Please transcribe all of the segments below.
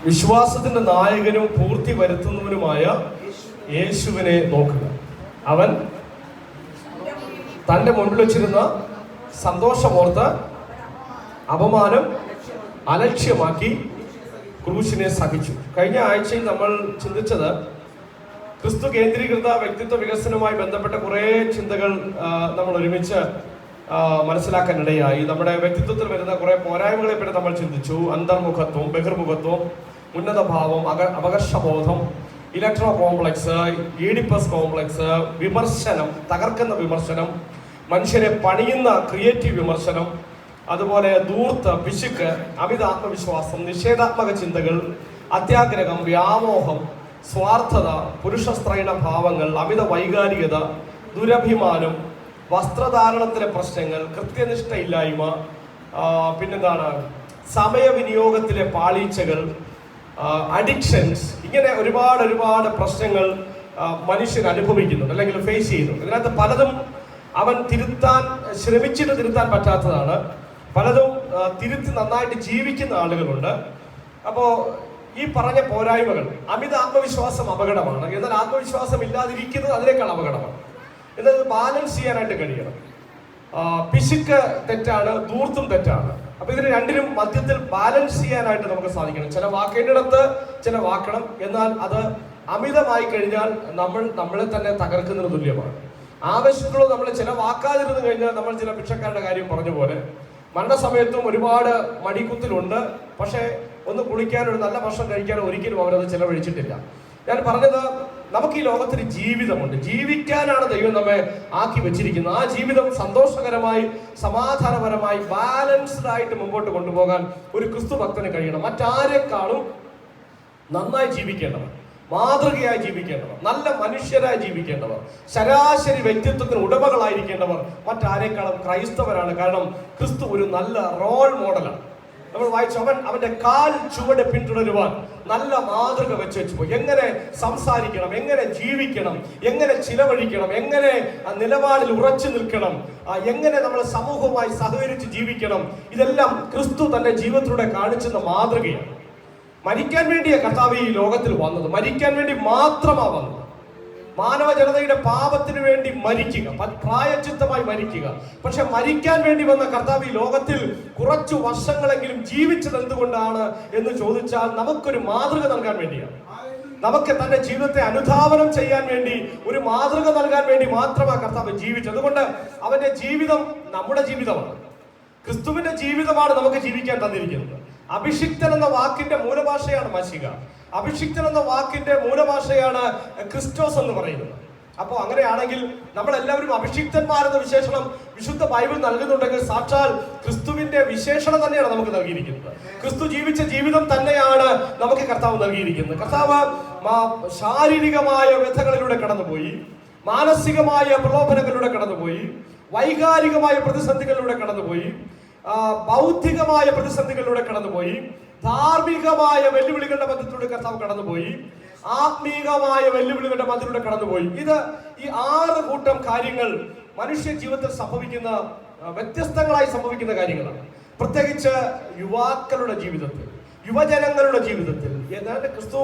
വിശ്വാസത്തിന്റെ നായകനും പൂർത്തി വരുത്തുന്നവനുമായ യേശുവിനെ നോക്കുക. അവൻ തൻ്റെ മുൻപിൽ വെച്ചിരുന്ന സന്തോഷമോർത്ത് അപമാനം അലക്ഷ്യമാക്കി ക്രൂശിനെ സഹിച്ചു. കഴിഞ്ഞ ആഴ്ചയിൽ നമ്മൾ ചിന്തിച്ചത് ക്രിസ്തു കേന്ദ്രീകൃത വ്യക്തിത്വ വികസനവുമായി ബന്ധപ്പെട്ട കുറേ ചിന്തകൾ നമ്മൾ ഒരുമിച്ച് മനസ്സിലാക്കാനിടയായി. നമ്മുടെ വ്യക്തിത്വത്തിൽ വരുന്ന കുറേ പോരായ്മകളെ പറ്റി നമ്മൾ ചിന്തിച്ചു. അന്തർമുഖത്വം, ബഹിർമുഖത്വം, ഉന്നതഭാവം, അപകർഷബോധം, ഇലക്ട്രോ കോംപ്ലക്സ്, ഈഡിപ്പസ് കോംപ്ലക്സ്, വിമർശനം, തകർക്കുന്ന വിമർശനം, മനുഷ്യരെ പണിയുന്ന ക്രിയേറ്റീവ് വിമർശനം, അതുപോലെ ധൂർത്ത്, പിശുക്ക്, അമിത ആത്മവിശ്വാസം, നിഷേധാത്മക ചിന്തകൾ, അത്യാഗ്രഹം, വ്യാമോഹം, സ്വാർത്ഥത, പുരുഷസ്ത്രൈണ ഭാവങ്ങൾ, അമിത വൈകാരികത, ദുരഭിമാനം, വസ്ത്രധാരണത്തിലെ പ്രശ്നങ്ങൾ, കൃത്യനിഷ്ഠയില്ലായ്മ, പിന്നെന്താണ് സമയവിനിയോഗത്തിലെ പാളീച്ചകൾ, അഡിക്ഷൻസ്, ഇങ്ങനെ ഒരുപാട് പ്രശ്നങ്ങൾ മനുഷ്യൻ അനുഭവിക്കുന്നുണ്ട് അല്ലെങ്കിൽ ഫേസ് ചെയ്യുന്നുണ്ട്. ഇതിനകത്ത് പലതും അവൻ തിരുത്താൻ ശ്രമിച്ചിട്ട് തിരുത്താൻ പറ്റാത്തതാണ്. പലതും തിരുത്തി നന്നായിട്ട് ജീവിക്കുന്ന ആളുകളുണ്ട്. അപ്പോൾ ഈ പറഞ്ഞ പോരായ്മകൾ, അമിത ആത്മവിശ്വാസം അപകടമാണ്. എന്നാൽ ആത്മവിശ്വാസം ഇല്ലാതിരിക്കുന്നത് അതിനേക്കാൾ അപകടമാണ്. എന്നാൽ ബാലൻസ് ചെയ്യാനായിട്ട് കഴിയണം. പിശുക്ക് തെറ്റാണ്, ധൂർത്തും തെറ്റാണ്. അപ്പൊ ഇതിന് രണ്ടിനും മധ്യത്തിൽ ബാലൻസ് ചെയ്യാനായിട്ട് നമുക്ക് സാധിക്കണം. ചില വാക്കേണ്ടിടത്ത് ചില വാക്കണം. എന്നാൽ അത് അമിതമായി കഴിഞ്ഞാൽ നമ്മളെ തന്നെ തകർക്കുന്നതിന് തുല്യമാണ്. ആവശ്യത്തിലുള്ള നമ്മൾ ചില വാക്കാതിരുന്ന് കഴിഞ്ഞാൽ നമ്മൾ ചില ഭിക്ഷക്കാരുടെ കാര്യം പറഞ്ഞ പോലെ മരണസമയത്തും ഒരുപാട് മടിക്കുത്തിലുണ്ട്. പക്ഷേ ഒന്ന് കുളിക്കാനോ ഒരു നല്ല ഭക്ഷണം കഴിക്കാനോ ഒരിക്കലും അവരത് ചിലവഴിച്ചിട്ടില്ല. ഞാൻ പറഞ്ഞത്, നമുക്ക് ഈ ലോകത്തിന് ജീവിതമുണ്ട്. ജീവിക്കാനാണ് ദൈവം നമ്മെ ആക്കി വെച്ചിരിക്കുന്നത്. ആ ജീവിതം സന്തോഷകരമായി, സമാധാനപരമായി, ബാലൻസ്ഡ് ആയിട്ട് മുമ്പോട്ട് കൊണ്ടുപോകാൻ ഒരു ക്രിസ്തു ഭക്തന് കഴിയണം. മറ്റാരെക്കാളും നന്നായി ജീവിക്കേണ്ടവർ, മാതൃകയായി ജീവിക്കേണ്ടവർ, നല്ല മനുഷ്യരായി ജീവിക്കേണ്ടവർ, ശരാശരി വ്യക്തിത്വത്തിന് ഉടമകളായിരിക്കേണ്ടവർ മറ്റാരെക്കാളും ക്രൈസ്തവരാണ്. കാരണം ക്രിസ്തു ഒരു നല്ല റോൾ മോഡലാണ്. നമ്മൾ വായിച്ചു, അവന്റെ കാൽ ചുവട് പിന്തുടരുവാൻ നല്ല മാതൃക വെച്ചു പോയി. എങ്ങനെ സംസാരിക്കണം, എങ്ങനെ ജീവിക്കണം, എങ്ങനെ ചിലവഴിക്കണം, എങ്ങനെ നിലപാടിൽ ഉറച്ചു നിൽക്കണം, എങ്ങനെ നമ്മൾ സമൂഹവുമായി സഹകരിച്ച് ജീവിക്കണം, ഇതെല്ലാം ക്രിസ്തു തന്റെ ജീവിതത്തിലൂടെ കാണിച്ചെന്ന മാതൃകയാണ്. മരിക്കാൻ വേണ്ടിയ കർത്താവ് ഈ ലോകത്തിൽ വന്നത്, മരിക്കാൻ വേണ്ടി മാത്രമാണ് വന്നത്. മാനവ ജനതയുടെ പാപത്തിന് വേണ്ടി മരിക്കുക, പ്രായച്ചിത്തമായി മരിക്കുക. പക്ഷെ മരിക്കാൻ വേണ്ടി വന്ന കർത്താവ് ഈ ലോകത്തിൽ കുറച്ചു വർഷങ്ങളെങ്കിലും ജീവിച്ചത് എന്തുകൊണ്ടാണ് എന്ന് ചോദിച്ചാൽ നമുക്കൊരു മാതൃക നൽകാൻ വേണ്ടിയാണ്. നമുക്ക് തന്റെ ജീവിതത്തെ അനുധാവനം ചെയ്യാൻ വേണ്ടി, ഒരു മാതൃക നൽകാൻ വേണ്ടി മാത്രമാണ് കർത്താവ് ജീവിച്ചത്. അതുകൊണ്ട് അവന്റെ ജീവിതം നമ്മുടെ ജീവിതമാണ്. ക്രിസ്തുവിന്റെ ജീവിതമാണ് നമുക്ക് ജീവിക്കാൻ തന്നിരിക്കുന്നത്. അഭിഷിക്തൻ എന്ന വാക്കിന്റെ മൂലഭാഷയാണ് മശിക. അഭിഷിക്തൻ എന്ന വാക്കിന്റെ മൂലഭാഷയാണ് ക്രിസ്റ്റോസ് എന്ന് പറയുന്നത്. അപ്പോൾ അങ്ങനെയാണെങ്കിൽ നമ്മളെല്ലാവരും അഭിഷിക്തന്മാരെന്ന വിശേഷണം വിശുദ്ധ ബൈബിൾ നൽകുന്നുണ്ടെങ്കിൽ സാക്ഷാൽ ക്രിസ്തുവിന്റെ വിശേഷണം തന്നെയാണ് നമുക്ക് നൽകിയിരിക്കുന്നത്. ക്രിസ്തു ജീവിച്ച ജീവിതം തന്നെയാണ് നമുക്ക് കർത്താവ് നൽകിയിരിക്കുന്നത്. കർത്താവ് ശാരീരികമായ വ്യഥകളിലൂടെ കടന്നുപോയി, മാനസികമായ പ്രലോഭനങ്ങളിലൂടെ കടന്നുപോയി, വൈകാരികമായ പ്രതിസന്ധികളിലൂടെ കടന്നുപോയി, ബൗദ്ധികമായ പ്രതിസന്ധികളിലൂടെ കടന്നുപോയി, ധാർമ്മികമായ വെല്ലുവിളികളുടെ മധ്യത്തിലൂടെ കർത്താവ് കടന്നുപോയി, ആത്മീകമായ വെല്ലുവിളികളുടെ മധ്യത്തിലൂടെ കടന്നുപോയി. ഈ 6 കൂട്ടം കാര്യങ്ങൾ മനുഷ്യ ജീവിതത്തിൽ സംഭവിക്കുന്ന, വ്യത്യസ്തങ്ങളായി സംഭവിക്കുന്ന കാര്യങ്ങളാണ്. പ്രത്യേകിച്ച് യുവാക്കളുടെ ജീവിതത്തിൽ, യുവജനങ്ങളുടെ ജീവിതത്തിൽ. ഏതാണ്ട് ക്രിസ്തു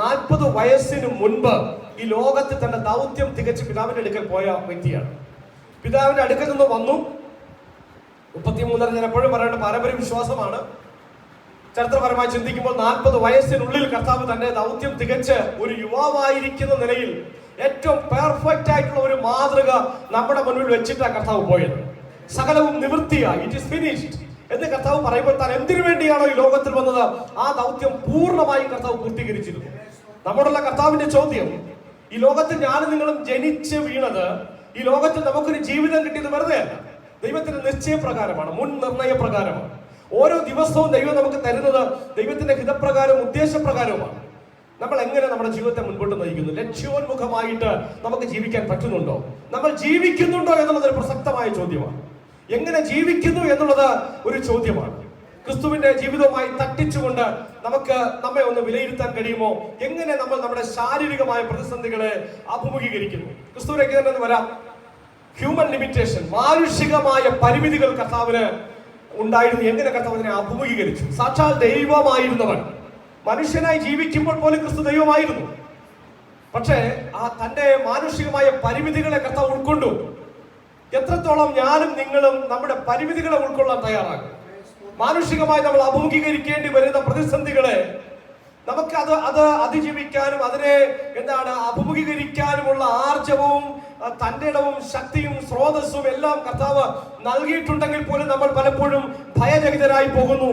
40 വയസ്സിന് മുൻപ് ഈ ലോകത്തിൽ തന്റെ ദൗത്യം തികച്ച് പിതാവിന്റെ അടുക്കൽ പോയ വ്യക്തിയാണ്. പിതാവിന്റെ അടുക്കൽ നിന്ന് വന്നു. 33 ഞാൻ എപ്പോഴും പറയേണ്ട പാരമ്പര്യ വിശ്വാസമാണ്. ചരിത്രപരമായി ചിന്തിക്കുമ്പോൾ 40 വയസ്സിനുള്ളിൽ കർത്താവ് തന്റെ ദൗത്യം തികച്ച് ഒരു യുവാവായിരിക്കുന്ന നിലയിൽ ഏറ്റവും പെർഫെക്റ്റ് ആയിട്ടുള്ള ഒരു മാതൃക നമ്മുടെ മുന്നിൽ വെച്ചിട്ടാണ് കർത്താവ് പോയത്. സകലവും നിവൃത്തിയായി, ഇറ്റ് ഈസ് ഫിനിഷ്ഡ് എന്ന് കർത്താവ് പറയുമ്പോൾ താൻ എന്തിനു വേണ്ടിയാണോ ഈ ലോകത്തിൽ വന്നത് ആ ദൗത്യം പൂർണ്ണമായും കർത്താവ് പൂർത്തീകരിച്ചിരുന്നു. നമ്മോടുള്ള കർത്താവിന്റെ ചോദ്യം, ഈ ലോകത്തിൽ ഞാനും നിങ്ങളും ജനിച്ച് വീണത്, ഈ ലോകത്തിൽ നമുക്കൊരു ജീവിതം കിട്ടിയത് വെറുതെ അല്ല, ദൈവത്തിന്റെ നിശ്ചയപ്രകാരമാണ്, മുൻ നിർണയ പ്രകാരമാണ്. ഓരോ ദിവസവും ദൈവം നമുക്ക് തരുന്നത് ദൈവത്തിന്റെ ഹിതപ്രകാരവും ഉദ്ദേശപ്രകാരവുമാണ്. നമ്മൾ എങ്ങനെ നമ്മുടെ ജീവിതത്തെ മുൻപോട്ട് നയിക്കുന്നു? ലക്ഷ്യോന്മുഖമായിട്ട് നമുക്ക് ജീവിക്കാൻ പറ്റുന്നുണ്ടോ? നമ്മൾ ജീവിക്കുന്നുണ്ടോ എന്നുള്ളത് ഒരു പ്രസക്തമായ ചോദ്യമാണ്. എങ്ങനെ ജീവിക്കുന്നു എന്നുള്ളത് ഒരു ചോദ്യമാണ്. ക്രിസ്തുവിന്റെ ജീവിതവുമായി തട്ടിച്ചുകൊണ്ട് നമുക്ക് നമ്മെ ഒന്ന് വിലയിരുത്താൻ കഴിയുമോ? എങ്ങനെ നമ്മൾ നമ്മുടെ ശാരീരികമായ പ്രതിസന്ധികളെ അഭിമുഖീകരിക്കുന്നു? ക്രിസ്തുവിലേക്ക് തന്നെ വരാം. ഹ്യൂമൻ ലിമിറ്റേഷൻ, മാനുഷികമായ പരിമിതികൾ കർത്താവിന് ഉണ്ടായിരുന്നു. എങ്ങനെ കർത്താവ് അതിനെ അഭിമുഖീകരിച്ചു? സാക്ഷാൽ ദൈവമായിരുന്നവൻ മനുഷ്യനായി ജീവിക്കുമ്പോൾ പോലും ക്രിസ്തു ദൈവമായിരുന്നു. പക്ഷേ തന്റെ മാനുഷികമായ പരിമിതികളെ കർത്താവ് ഉൾക്കൊണ്ടു. എത്രത്തോളം ഞാനും നിങ്ങളും നമ്മുടെ പരിമിതികളെ ഉൾക്കൊള്ളാൻ തയ്യാറാകും? മാനുഷികമായി നമ്മൾ അഭിമുഖീകരിക്കേണ്ടി വരുന്ന പ്രതിസന്ധികളെ നമുക്ക് അത് അതിജീവിക്കാനും അതിനെ അഭിമുഖീകരിക്കാനുമുള്ള ആർജവവും തന്റെ ഇടവും ശക്തിയും സ്രോതസ്സും എല്ലാം കർത്താവ് നൽകിയിട്ടുണ്ടെങ്കിൽ പോലും നമ്മൾ പലപ്പോഴും ഭയചകിതരായി പോകുന്നു,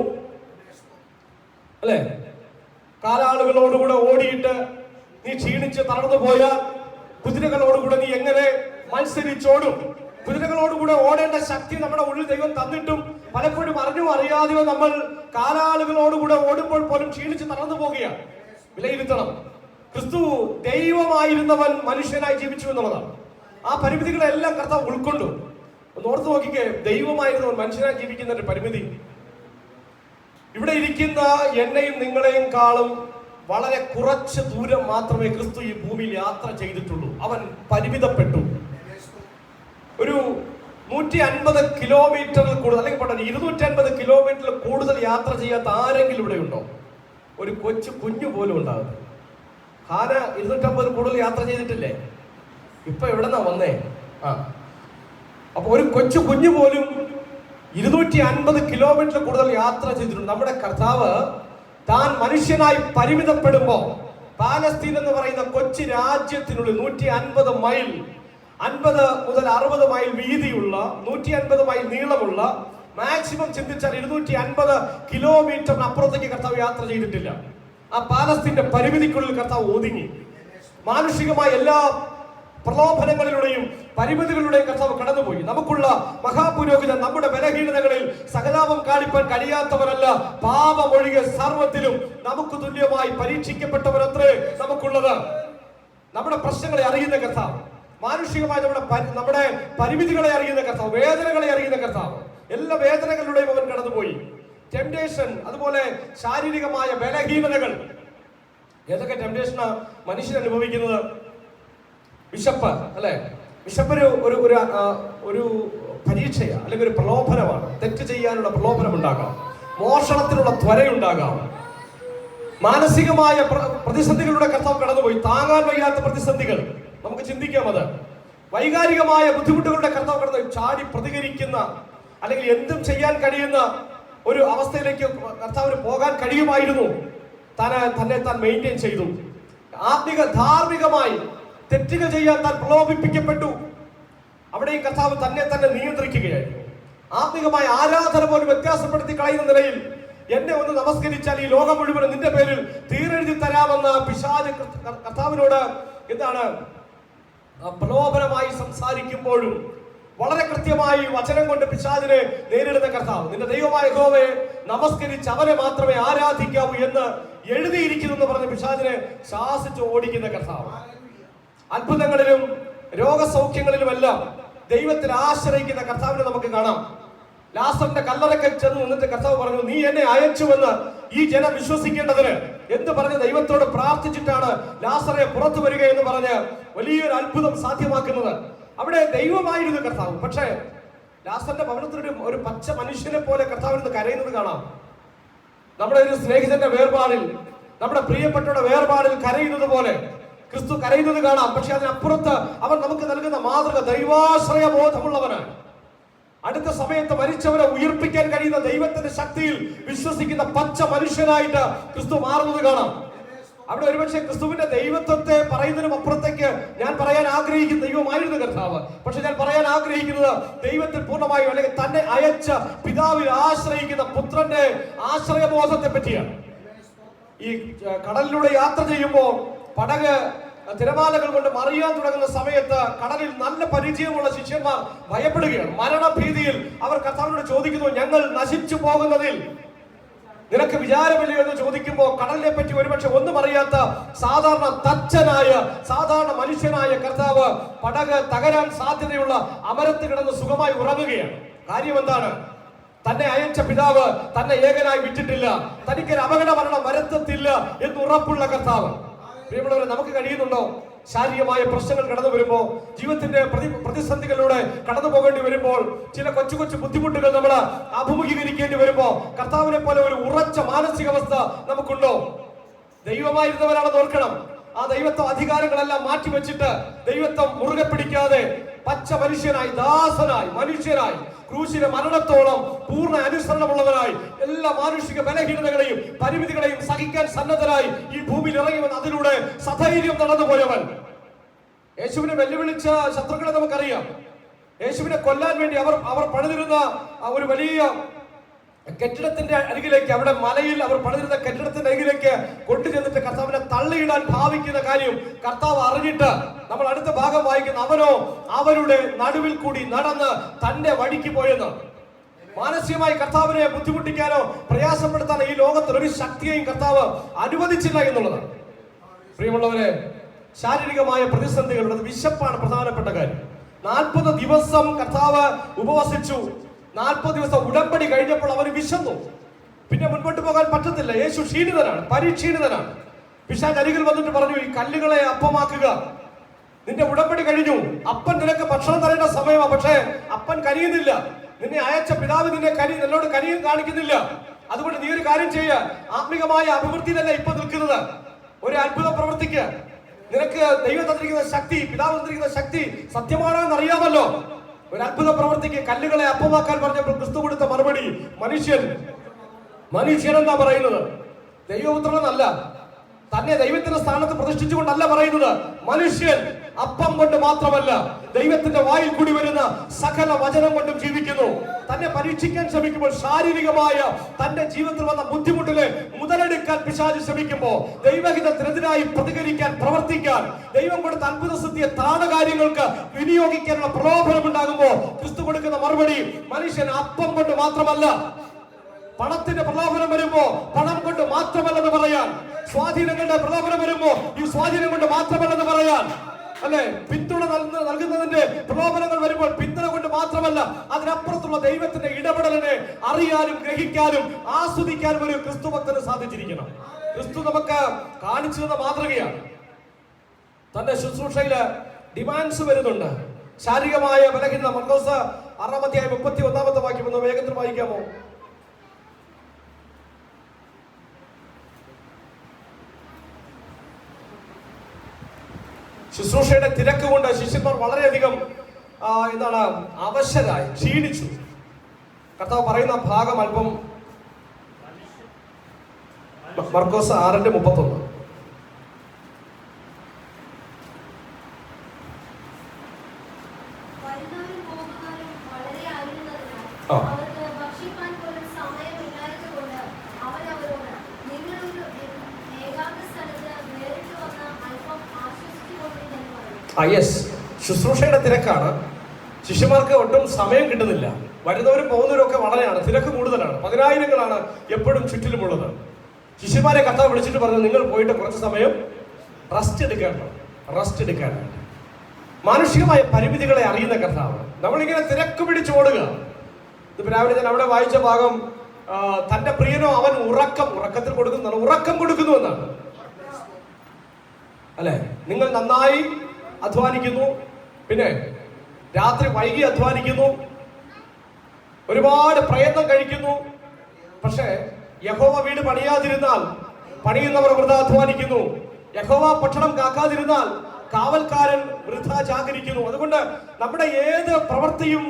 അല്ലെ? കാലാളുകളോടുകൂടെ ഓടിയിട്ട് നീ ക്ഷീണിച്ച് തളർന്നു പോയാൽ കുതിരകളോടുകൂടെ നീ എങ്ങനെ മത്സരിച്ചോടും? കുതിരകളോടുകൂടെ ഓടേണ്ട ശക്തി നമ്മുടെ ഉള്ളിൽ ദൈവം തന്നിട്ടും പലപ്പോഴും അറിഞ്ഞോ അറിയാതെയോ നമ്മൾ കാലാളുകളോടുകൂടെ ഓടുമ്പോൾ പോലും ക്ഷീണിച്ച് തളർന്നു പോകുകയാണ്. വിലയിരുത്തണം. ക്രിസ്തു ദൈവമായിരുന്നവൻ മനുഷ്യനായി ജീവിച്ചു എന്നുള്ളതാണ്. ആ പരിമിതികളെല്ലാം കർത്താവ് ഉൾക്കൊണ്ടു. ഒന്ന് ഓർത്ത് നോക്കിക്കേ, ദൈവമായിരുന്നവൻ മനുഷ്യനായി ജീവിക്കുന്ന ഒരു പരിമിതി. ഇവിടെ ഇരിക്കുന്ന എന്നെയും നിങ്ങളെയും കാളും വളരെ കുറച്ച് ദൂരം മാത്രമേ ക്രിസ്തു ഈ ഭൂമിയിൽ യാത്ര ചെയ്തിട്ടുള്ളൂ. അവൻ പരിമിതപ്പെട്ടു. ഒരു 150 കിലോമീറ്ററിൽ കൂടുതൽ, അല്ലെങ്കിൽ 250 കിലോമീറ്ററിൽ കൂടുതൽ യാത്ര ചെയ്യാത്ത ആരെങ്കിലും ഇവിടെ ഉണ്ടോ? ഒരു കൊച്ചു കുഞ്ഞു പോലും ഉണ്ടാകും. ഹാന 250 കൂടുതൽ യാത്ര ചെയ്തിട്ടില്ലേ? ഇപ്പൊ എവിടെന്നാ വന്നേ? അപ്പൊ ഒരു കൊച്ചു കുഞ്ഞു പോലും 250 കിലോമീറ്റർ കൂടുതൽ യാത്ര ചെയ്തിട്ടുണ്ട്. നമ്മുടെ കർത്താവ് താൻ മനുഷ്യനായി പരിമിതപ്പെടുമ്പോ പാലസ്തീൻ എന്ന് പറയുന്ന കൊച്ചു രാജ്യത്തിനുള്ളിൽ 150 മൈൽ, 50 മുതൽ 60 മൈൽ വീതിയുള്ള, 150 മൈൽ നീളമുള്ള, മാക്സിമം ചിന്തിച്ചാൽ 250 കിലോമീറ്ററിന് അപ്പുറത്തേക്ക് കർത്താവ് യാത്ര ചെയ്തിട്ടില്ല. ആ പാലസ്തീന്റെ പരിമിതിക്കുള്ളിൽ കർത്താവ് ഒതുങ്ങി. മാനുഷികമായ എല്ലാ പ്രലോഭനങ്ങളിലൂടെയും പരിമിതികളിലൂടെയും കർത്താവ് കടന്നുപോയി. നമുക്കുള്ള മഹാപുരോഹിതൻ നമ്മുടെ ബലഹീനതകളിൽ സഹതാപം കാണിപ്പാൻ കഴിയാത്തവരല്ല, പാപമൊഴികെ സർവത്തിലും നമുക്ക് തുല്യമായി പരീക്ഷിക്കപ്പെട്ടവരത്രേ നമുക്കുള്ളത്. നമ്മുടെ പ്രശ്നങ്ങളെ അറിയുന്ന കർത്താവ്, മാനുഷികമായി നമ്മുടെ പരിമിതികളെ അറിയുന്ന കർത്താവ്, വേദനകളെ അറിയുന്ന കർത്താവ്, എല്ലാ വേദനകളിലൂടെയും അവൻ കടന്നുപോയി. ടെംപ്ടേഷൻ, അതുപോലെ ശാരീരികമായ ബലഹീനതകൾ. ഏതൊക്കെ ടെംപ്ടേഷനാ മനുഷ്യൻ അനുഭവിക്കുന്നത്? വിശപ്പ്, അല്ലെ? വിശപ്പ് ഒരു പരീക്ഷയാണ്, അല്ലെങ്കിൽ ഒരു പ്രലോഭനമാണ്. തെറ്റ് ചെയ്യാനുള്ള പ്രലോഭനം ഉണ്ടാകാം, മോഷണത്തിനുള്ള ത്വരയുണ്ടാകാം, മാനസികമായ പ്രതിസന്ധികളുടെ കർത്താവ് കടന്നുപോയി. താങ്ങാൻ വയ്യാത്ത പ്രതിസന്ധികൾ, നമുക്ക് ചിന്തിക്കാം. അത് വൈകാരികമായ ബുദ്ധിമുട്ടുകളുടെ കർത്താവ് കടന്നു ചാടി പ്രതികരിക്കുന്ന, അല്ലെങ്കിൽ എന്തും ചെയ്യാൻ കഴിയുന്ന ഒരു അവസ്ഥയിലേക്ക് കർത്താവിന് പോകാൻ കഴിയുമായിരുന്നു. തന്നെ താൻ മെയിൻറ്റെയിൻ ചെയ്തു. ധാർമ്മികമായി തെറ്റുകൾ ചെയ്യാൻ താൻ പ്രലോഭിപ്പിക്കപ്പെട്ടു. അവിടെയും കർത്താവ് തന്നെ നിയന്ത്രിക്കുകയായിരുന്നു. ആത്മികമായ ആരാധന പോലും വ്യത്യാസപ്പെടുത്തി കളയുന്ന നിലയിൽ, എന്നെ ഒന്ന് നമസ്കരിച്ചാൽ ഈ ലോകം മുഴുവൻ നിന്റെ പേരിൽ തീരെഴുതി തരാമെന്ന പിശാച് കർത്താവിനോട് പ്രലോഭനമായി സംസാരിക്കുമ്പോഴും വളരെ കൃത്യമായി വചനം കൊണ്ട് പിശാചിനെ നേരിടുന്ന കർത്താവ്, നിന്റെ ദൈവമായ യഹോവയെ നമസ്കരിച്ച് അവനെ മാത്രമേ ആരാധിക്കാവൂ എന്ന് എഴുതിയിരിക്കുന്നു എന്ന് പറഞ്ഞ് പിശാചിനെ ശാസിച്ച് ഓടിക്കുന്ന കർത്താവ്. അത്ഭുതങ്ങളിലും രോഗസൗഖ്യങ്ങളിലുമെല്ലാം ദൈവത്തിൽ ആശ്രയിക്കുന്ന കർത്താവിനെ നമുക്ക് കാണാം. ലാസറിന്റെ കല്ലറയ്ക്കൽ ചെന്ന് നിന്നിട്ട് കർത്താവ് പറഞ്ഞു, നീ എന്നെ അയച്ചുവെന്ന് ഈ ജനം വിശ്വസിക്കേണ്ടതിന് എന്ന് പറഞ്ഞ് ദൈവത്തോട് പ്രാർത്ഥിച്ചിട്ടാണ് ലാസറെ പുറത്തു വരിക എന്ന് പറഞ്ഞ് വലിയൊരു അത്ഭുതം സാധ്യമാക്കുന്നത്. അവിടെ ദൈവമായിരുന്നു കർത്താവ്. പക്ഷേ ലാസറിന്റെ ഭവനത്തിൽ ഒരു പച്ച മനുഷ്യനെ പോലെ കർത്താവിന് കരയുന്നത് കാണാം. നമ്മുടെ ഒരു സ്നേഹിതന്റെ വേർപാടിൽ, നമ്മുടെ പ്രിയപ്പെട്ടവരുടെ വേർപാടിൽ കരയുന്നത് പോലെ ക്രിസ്തു കരയുന്നത് കാണാം. പക്ഷെ അതിനപ്പുറത്ത് അവൻ നമുക്ക് നൽകുന്ന മാതൃക ദൈവാശ്രയ ബോധമുള്ളവനാണ്. അടുത്ത സമയത്ത് മരിച്ചവരെ ഉയർപ്പിക്കാൻ കഴിയുന്ന ദൈവത്തിന്റെ ശക്തിയിൽ വിശ്വസിക്കുന്ന പച്ച മനുഷ്യനായിട്ട് ക്രിസ്തു മാറുന്നത് കാണാം. അവിടെ ഒരുപക്ഷെ ക്രിസ്തുവിന്റെ ദൈവത്വത്തെ പറയുന്നതിനും അപ്പുറത്തേക്ക് ഞാൻ പറയാൻ ആഗ്രഹിക്കുന്ന ദൈവമായിരുന്നു കർത്താവ്. പക്ഷെ ഞാൻ പറയാൻ ആഗ്രഹിക്കുന്നത് ദൈവത്തിൽ പൂർണ്ണമായും, അല്ലെങ്കിൽ തന്നെ അയച്ച പിതാവിൽ ആശ്രയിക്കുന്ന പുത്രന്റെ ആശ്രയബോധത്തെ പറ്റിയാണ്. ഈ കടലിലൂടെ യാത്ര ചെയ്യുമ്പോൾ പടക് തിരമാലകൾ കൊണ്ട് മറിയാൻ തുടങ്ങുന്ന സമയത്ത് കടലിൽ നല്ല പരിചയമുള്ള ശിഷ്യന്മാർ ഭയപ്പെടുകയാണ്. മരണഭീതിയിൽ അവർ കർത്താവിനോട് ചോദിക്കുന്നു, ഞങ്ങൾ നശിച്ചു പോകുന്നതിൽ നിനക്ക് വിചാരമില്ലയോ എന്ന് ചോദിക്കുമ്പോൾ കടലിനെ പറ്റി ഒരുപക്ഷെ ഒന്നും അറിയാത്ത സാധാരണ തച്ചനായ, സാധാരണ മനുഷ്യനായ കർത്താവ് പടക് തകരാൻ സാധ്യതയുള്ള അമരത്ത് കിടന്ന് സുഖമായി ഉറങ്ങുകയാണ്. കാര്യം എന്താണ്? തന്നെ അയച്ച പിതാവ് തന്നെ ഏകനായി വിട്ടിട്ടില്ല, തനിക്കൊരു അപകട മരണം വരുത്തത്തില്ല എന്ന് ഉറപ്പുള്ള കർത്താവ്. പ്രിയമുള്ളവരെ, നമുക്ക് കഴിയുന്നുണ്ടോ? ശാരീരികമായ പ്രശ്നങ്ങൾ കടന്നു വരുമ്പോൾ, ജീവിതത്തിന്റെ പ്രതിസന്ധികളിലൂടെ കടന്നു പോകേണ്ടി വരുമ്പോൾ, ചില കൊച്ചു കൊച്ചു ബുദ്ധിമുട്ടുകൾ നമ്മൾ അഭിമുഖീകരിക്കേണ്ടി വരുമ്പോൾ കർത്താവിനെ പോലെ ഒരു ഉറച്ച മാനസികാവസ്ഥ നമുക്കുണ്ടോ? ദൈവമായിരുന്നവരാണെന്ന് ഓർക്കണം. ആ ദൈവത്വ അധികാരങ്ങളെല്ലാം മാറ്റിവെച്ചിട്ട് ദൈവത്വം മുറുകെ പിടിക്കാതെ പച്ച മനുഷ്യനായി, ദാസനായി, മനുഷ്യരായി, ക്രൂശിലെ മരണത്തോളം പൂർണ്ണ അനുസരണമുള്ളവരായി, എല്ലാ മാനുഷിക ബലഹീനതകളെയും പരിമിതികളെയും സഹിക്കാൻ സന്നദ്ധരായി ഈ ഭൂമിയിൽ ഇറങ്ങിവൻ അതിലൂടെ സധൈര്യം നടന്നുപോയവൻ. യേശുവിനെ വെല്ലുവിളിച്ച ശത്രുക്കളെ നമുക്കറിയാം. യേശുവിനെ കൊല്ലാൻ വേണ്ടി അവർ പണിതിരുന്ന ഒരു വലിയ കെട്ടിടത്തിന്റെ അരികിലേക്ക്, അവിടെ മലയിൽ അവർ പണിതിരുന്ന കെട്ടിടത്തിന്റെ അരികിലേക്ക് കൊണ്ടുചെന്നിട്ട് കർത്താവിനെ തള്ളിയിടാൻ ഭാവിക്കുന്ന കാര്യം കർത്താവ് അറിഞ്ഞിട്ട് നമ്മൾ അടുത്ത ഭാഗം വായിക്കുന്ന അവനോ അവരുടെ നടുവിൽ കൂടി നടന്ന് തന്റെ വഴിക്ക് പോയെന്ന്. മാനസികമായി കർത്താവിനെ ബുദ്ധിമുട്ടിക്കാനോ പ്രയാസപ്പെടുത്താനോ ഈ ലോകത്തിൽ ഒരു ശക്തിയെയും കർത്താവ് അനുവദിച്ചില്ല എന്നുള്ളതാണ്. പ്രിയമുള്ളവരെ, ശാരീരികമായ പ്രതിസന്ധികളുടെ വിശപ്പാണ് പ്രധാനപ്പെട്ട കാര്യം. 40 ദിവസം കർത്താവ് ഉപവസിച്ചു. 40 ദിവസം ഉടമ്പടി കഴിഞ്ഞപ്പോൾ അവന് വിശന്നു. പിന്നെ മുൻപോട്ട് പോകാൻ പറ്റത്തില്ല. യേശു ക്ഷീണിതനാണ്, പരിക്ഷീണിതനാണ്. പിശാച് അരികിൽ വന്നിട്ട് പറഞ്ഞു, ഈ കല്ലുകളെ അപ്പമാക്കുക. നിന്റെ ഉടമ്പടി കഴിഞ്ഞു, അപ്പൻ നിനക്ക് ഭക്ഷണം തരേണ്ട സമയമാണ്, പക്ഷേ അപ്പൻ കനിയുന്നില്ല. നിന്നെ അയച്ച പിതാവ് എന്നോട് കനിയും കാണിക്കുന്നില്ല. അതുകൊണ്ട് നീ ഒരു കാര്യം ചെയ്യുക, ആത്മീകമായ അഭിവൃദ്ധിയിലല്ല ഇപ്പൊ നിൽക്കുന്നത്, ഒരു അത്ഭുതം പ്രവർത്തിക്കുക. നിനക്ക് ദൈവം തന്നിരിക്കുന്ന ശക്തി, പിതാവ് തന്നിരിക്കുന്ന ശക്തി സത്യമാണോ എന്ന് അറിയാമല്ലോ, ഒരു അത്ഭുതം പ്രവർത്തിക്കുക. കല്ലുകളെ അപ്പമാക്കാൻ പറഞ്ഞപ്പോൾ ക്രിസ്തു കൊടുത്ത മറുപടി, മനുഷ്യൻ എന്താ പറയുന്നത്? ദൈവപുത്രനല്ല, തന്നെ ദൈവത്തിന്റെ സ്ഥാനത്ത് പ്രതിഷ്ഠിച്ചുകൊണ്ടല്ല പറയുന്നത്. മനുഷ്യൻ അപ്പം കൊണ്ട് മാത്രമല്ല, ദൈവത്തിന്റെ വായിൽ കൂടി വരുന്ന സകല വചനം കൊണ്ടും ജീവിക്കുന്നു. തന്നെ പരീക്ഷിക്കാൻ ശ്രമിക്കുമ്പോൾ, ശാരീരികമായ തന്റെ ജീവിതത്തിൽ വന്ന ബുദ്ധിമുട്ടിലെ മുതലെടുക്കാൻ പിശാച് ശ്രമിക്കുമ്പോൾ, ദൈവഹിതത്തിനെതിരായി പ്രതികരിക്കാൻ, പ്രവർത്തിക്കാൻ, ദൈവം കൊടുത്ത അത്ഭുത സിദ്ധിയെ താണകാര്യങ്ങൾക്ക് വിനിയോഗിക്കാനുള്ള പ്രലോഭനം ഉണ്ടാകുമ്പോൾ ക്രിസ്തു കൊടുക്കുന്ന മറുപടി, മനുഷ്യൻ അപ്പം കൊണ്ട് മാത്രമല്ല. പണത്തിന്റെ പ്രലോഭനം വരുമ്പോ പണം കൊണ്ട് മാത്രമല്ലെന്ന് പറയാൻ, സ്വാധീനങ്ങളുടെ പ്രലോഭനം വരുമ്പോ ഈ സ്വാധീനം കൊണ്ട് മാത്രമല്ലെന്ന് പറയാൻ, അല്ലെ, പിന്തുണ നൽകുന്നതിന്റെ പ്രലോഭനങ്ങൾ വരുമ്പോൾ പിന്തുണ കൊണ്ട് മാത്രമല്ല, അതിനപ്പുറത്തുള്ള ദൈവത്തിന്റെ ഇടപെടലിനെ അറിയാനും ഗ്രഹിക്കാനും ആസ്വദിക്കാനും ഒരു ക്രിസ്തു ഭക്തന് സാധിച്ചിരിക്കണം. ക്രിസ്തു നമുക്ക് കാണിച്ചു തന്ന മാതൃകയാണ്. തന്റെ ശുശ്രൂഷയില് ഡിമാൻഡ്സ് വരുന്നുണ്ട്. ശാരീരികമായ ബലഹീനത. മർക്കോസ് 6-31 വാക്യം ഒന്ന് വേഗത്തിൽ വായിക്കാമോ? ശുശ്രൂഷയുടെ തിരക്ക് കൊണ്ട് ശിഷ്യന്മാർ വളരെയധികം അവശരായി, ക്ഷീണിച്ചു. കർത്താവ് പറയുന്ന ഭാഗം അല്പം മർക്കോസ് 6:31. ശുശ്രൂഷയുടെ തിരക്കാണ്. ശിഷ്യന്മാർക്ക് ഒട്ടും സമയം കിട്ടുന്നില്ല. വരുന്നവരും പോകുന്നവരും ഒക്കെ വളരെയാണ്, തിരക്ക് കൂടുതലാണ്. 10,000-ങ്ങളാണ് എപ്പോഴും ചുറ്റിലുമുള്ളത്. ശിഷ്യന്മാരെ കർത്താവ് വിളിച്ചിട്ട് പറഞ്ഞു, നിങ്ങൾ പോയിട്ട് കുറച്ച് സമയം റെസ്റ്റ് എടുക്കാനാണ്. മാനുഷികമായ പരിമിതികളെ അറിയുന്ന കർത്താവ്. നമ്മളിങ്ങനെ തിരക്ക് പിടിച്ചോടുക. ഇതിപ്പോ രാവിലെ ഞാൻ അവിടെ വായിച്ച ഭാഗം, തന്റെ പ്രിയനോ അവൻ ഉറക്കത്തിൽ കൊടുക്കുന്നതാണ്, ഉറക്കം കൊടുക്കുന്നു എന്നാണ്, അല്ലെ. നിങ്ങൾ നന്നായി അധ്വാനിക്കുന്നു, പിന്നെ രാത്രി വൈകി അധ്വാനിക്കുന്നു, ഒരുപാട് പ്രയത്നം കഴിക്കുന്നു. പക്ഷേ യഹോവ വീട് പണിയാതിരുന്നാൽ പണിയുന്നവർ വൃഥ അധ്വാനിക്കുന്നു. യഹോവ പട്ടണം കാക്കാതിരുന്നാൽ കാവൽക്കാരൻ വൃഥ ജാഗരിക്കുന്നു. അതുകൊണ്ട് നമ്മുടെ ഏത് പ്രവൃത്തിയും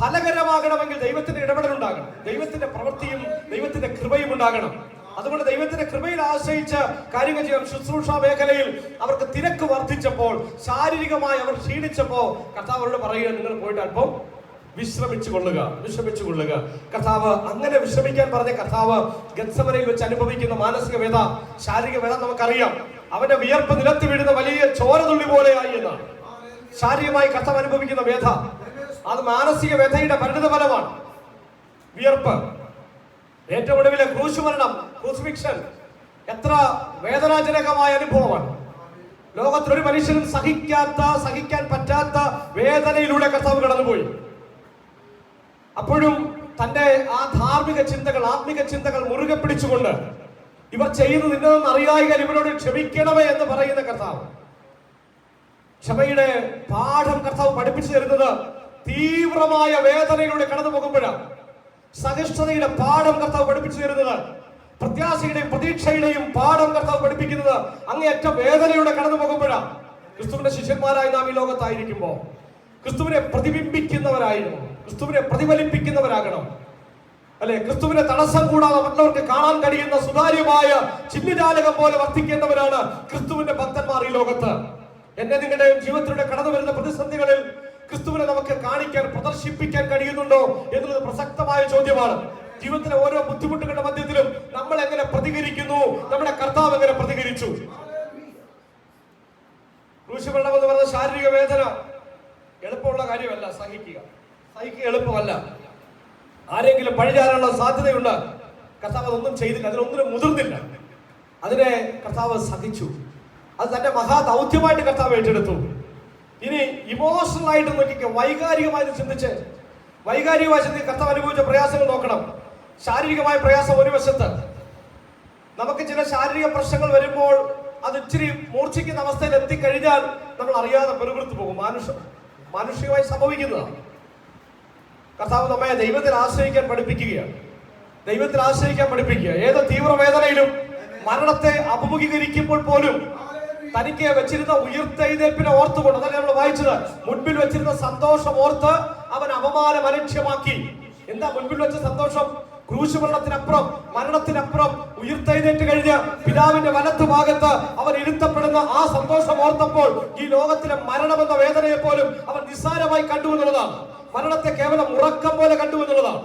ഫലകരമാകണമെങ്കിൽ ദൈവത്തിന്റെ ഇടപെടലുണ്ടാകണം, ദൈവത്തിന്റെ പ്രവൃത്തിയും ദൈവത്തിന്റെ കൃപയും ഉണ്ടാകണം. അതുകൊണ്ട് ദൈവത്തിന്റെ കൃപയിൽ ആശ്രയിച്ച് കാര്യങ്ങൾ ചെയ്യാം. ശുശ്രൂഷ മേഖലയിൽ അവർക്ക് തിരക്ക് വർദ്ധിച്ചപ്പോൾ, ശാരീരികമായി അവർ ക്ഷീണിച്ചപ്പോ കർത്താവ് അവരോട് പറയുക, നിങ്ങൾ പോയിട്ട് അല്പം വിശ്രമിച്ചു കൊള്ളുക. കർത്താവ് അങ്ങനെ വിശ്രമിക്കാൻ പറഞ്ഞ കർത്താവ് ഗത്സമനയിൽ വെച്ച് അനുഭവിക്കുന്ന മാനസിക വേദ, ശാരീരിക വേദ നമുക്കറിയാം. അവന്റെ വിയർപ്പ് നിലത്ത് വീഴുന്ന വലിയ ചോരതുള്ളി പോലെയായി എന്നാണ്. ശാരീരികമായി കർത്താവ് അനുഭവിക്കുന്ന വേദ, അത് മാനസിക വേദയുടെ പരിണിത ഫലമാണ്. വിയർപ്പ്, ഏറ്റവും ഒടുവിലെ ക്രൂശുമരണം, ക്രൂസിഫിക്ഷൻ, എത്ര വേദനാജനകമായ അനുഭവമാണ്. ലോകത്തിലൊരു മനുഷ്യനും സഹിക്കാൻ പറ്റാത്ത വേദനയിലൂടെ കർത്താവ് കടന്നുപോയി. അപ്പോഴും തന്റെ ആ ധാർമ്മിക ചിന്തകൾ, ആത്മിക ചിന്തകൾ മുറുകെ പിടിച്ചുകൊണ്ട്, ഇവർ ചെയ്യുന്നത് ഇന്നതെന്ന് അറിയായിക ഇവരോട് ക്ഷമിക്കണമേ എന്ന് പറയുന്ന കർത്താവ്. ക്ഷമയുടെ പാഠം കർത്താവ് പഠിപ്പിച്ചു തരുന്നത് തീവ്രമായ വേദനയിലൂടെ കടന്നു പോകുമ്പോഴാണ്. സഹിഷ്ണുതയുടെ പാഠം കർത്താവ് പഠിപ്പിച്ചു തരുന്നത് പ്രത്യാശയുടെയും പ്രതീക്ഷയുടെയും പാഠം കർത്താവ് പഠിപ്പിക്കുന്നത് അങ്ങേയറ്റ വേദനയുടെ കടന്നു പോകുമ്പോഴാണ്. ക്രിസ്തുവിന്റെ ശിഷ്യന്മാരായി നാം ഈ ലോകത്തായിരിക്കുമ്പോൾ ക്രിസ്തുവിനെ പ്രതിബിംബിക്കുന്നവരായിരുന്നു, ക്രിസ്തുവിനെ പ്രതിഫലിപ്പിക്കുന്നവരാകണം. അല്ലെ, ക്രിസ്തുവിനെ തടസ്സം കൂടാതെ മറ്റുള്ളവർക്ക് കാണാൻ കഴിയുന്ന സുതാര്യമായ ചിഹ്നജാലകം പോലെ വർത്തിക്കേണ്ടവരാണ് ക്രിസ്തുവിന്റെ ഭക്തന്മാർ ഈ ലോകത്ത്. എന്റെ നിങ്ങളുടെയും ജീവിതത്തിലൂടെ കടന്നു വരുന്ന പ്രതിസന്ധികളിൽ ക്രിസ്തുവിനെ നമുക്ക് കാണിക്കാൻ, പ്രദർശിപ്പിക്കാൻ കഴിയുന്നുണ്ടോ എന്നുള്ളത് പ്രസക്തമായ ചോദ്യമാണ്. ജീവിതത്തിലെ ഓരോ ബുദ്ധിമുട്ടുകളുടെ മധ്യത്തിലും നമ്മൾ എങ്ങനെ പ്രതികരിക്കുന്നു, നമ്മുടെ കർത്താവ് എങ്ങനെ പ്രതികരിച്ചു? ക്രൂശിമരണം എന്ന് പറഞ്ഞ ശാരീരിക വേദന എളുപ്പമുള്ള കാര്യമല്ല. സഹിക്കുക എളുപ്പമല്ല. ആരെങ്കിലും പഴിചാരാനുള്ള സാധ്യതയുണ്ട്. കർത്താവ് അതൊന്നും ചെയ്തില്ല, അതിനൊന്നിനും മുതിർന്നില്ല. അതിനെ കർത്താവ് സഹിച്ചു. അത് തന്റെ മഹാദൗത്യമായിട്ട് കർത്താവ് ഏറ്റെടുത്തു. ഇനി ഇമോഷണൽ ആയിട്ട് നോക്കിക്കുക, വൈകാരികമായി ചിന്തിച്ച് കർത്താവ് അനുഭവിച്ച പ്രയാസങ്ങൾ നോക്കണം. ശാരീരികമായ പ്രയാസം ഒരു വശത്ത്, നമുക്ക് ചില ശാരീരിക പ്രശ്നങ്ങൾ വരുമ്പോൾ അത് ഇച്ചിരി മൂർച്ഛിക്കുന്ന അവസ്ഥയിൽ എത്തിക്കഴിഞ്ഞാൽ നമ്മൾ അറിയാതെ പെരുവിടുത്തു പോകും. മാനുഷികമായി സംഭവിക്കുന്നതാണ്. കർത്താവ് നമ്മെ ദൈവത്തിൽ ആശ്രയിക്കാൻ പഠിപ്പിക്കുകയാണ്. ഏത് തീവ്രവേദനയിലും മരണത്തെ അഭിമുഖീകരിക്കുമ്പോൾ പോലും തനിക്ക് വെച്ചിരുന്ന ഉയർത്തെഴുന്നേൽപ്പിനെ ഓർത്തുകൊണ്ട്, അതല്ലേ നമ്മൾ വായിച്ചത്, മുൻപിൽ വെച്ചിരുന്ന സന്തോഷം ഓർത്ത് അവൻ അപമാനം അലക്ഷ്യമാക്കി. എന്താ മുൻപിൽ വെച്ച സന്തോഷം? ക്രൂശുമരണത്തിനപ്പുറം, മരണത്തിനപ്പുറം ഉയർത്തെഴുന്നേറ്റ് കഴിഞ്ഞ് പിതാവിന്റെ വലത്ത് ഭാഗത്ത് അവൻ ഇരുത്തപ്പെടുന്ന ആ സന്തോഷം ഓർത്തപ്പോൾ ഈ ലോകത്തിലെ മരണമെന്ന വേദനയെ പോലും അവൻ നിസ്സാരമായി കണ്ടു എന്നുള്ളതാണ്. മരണത്തെ കേവലം ഉറക്കം പോലെ കണ്ടു എന്നുള്ളതാണ്.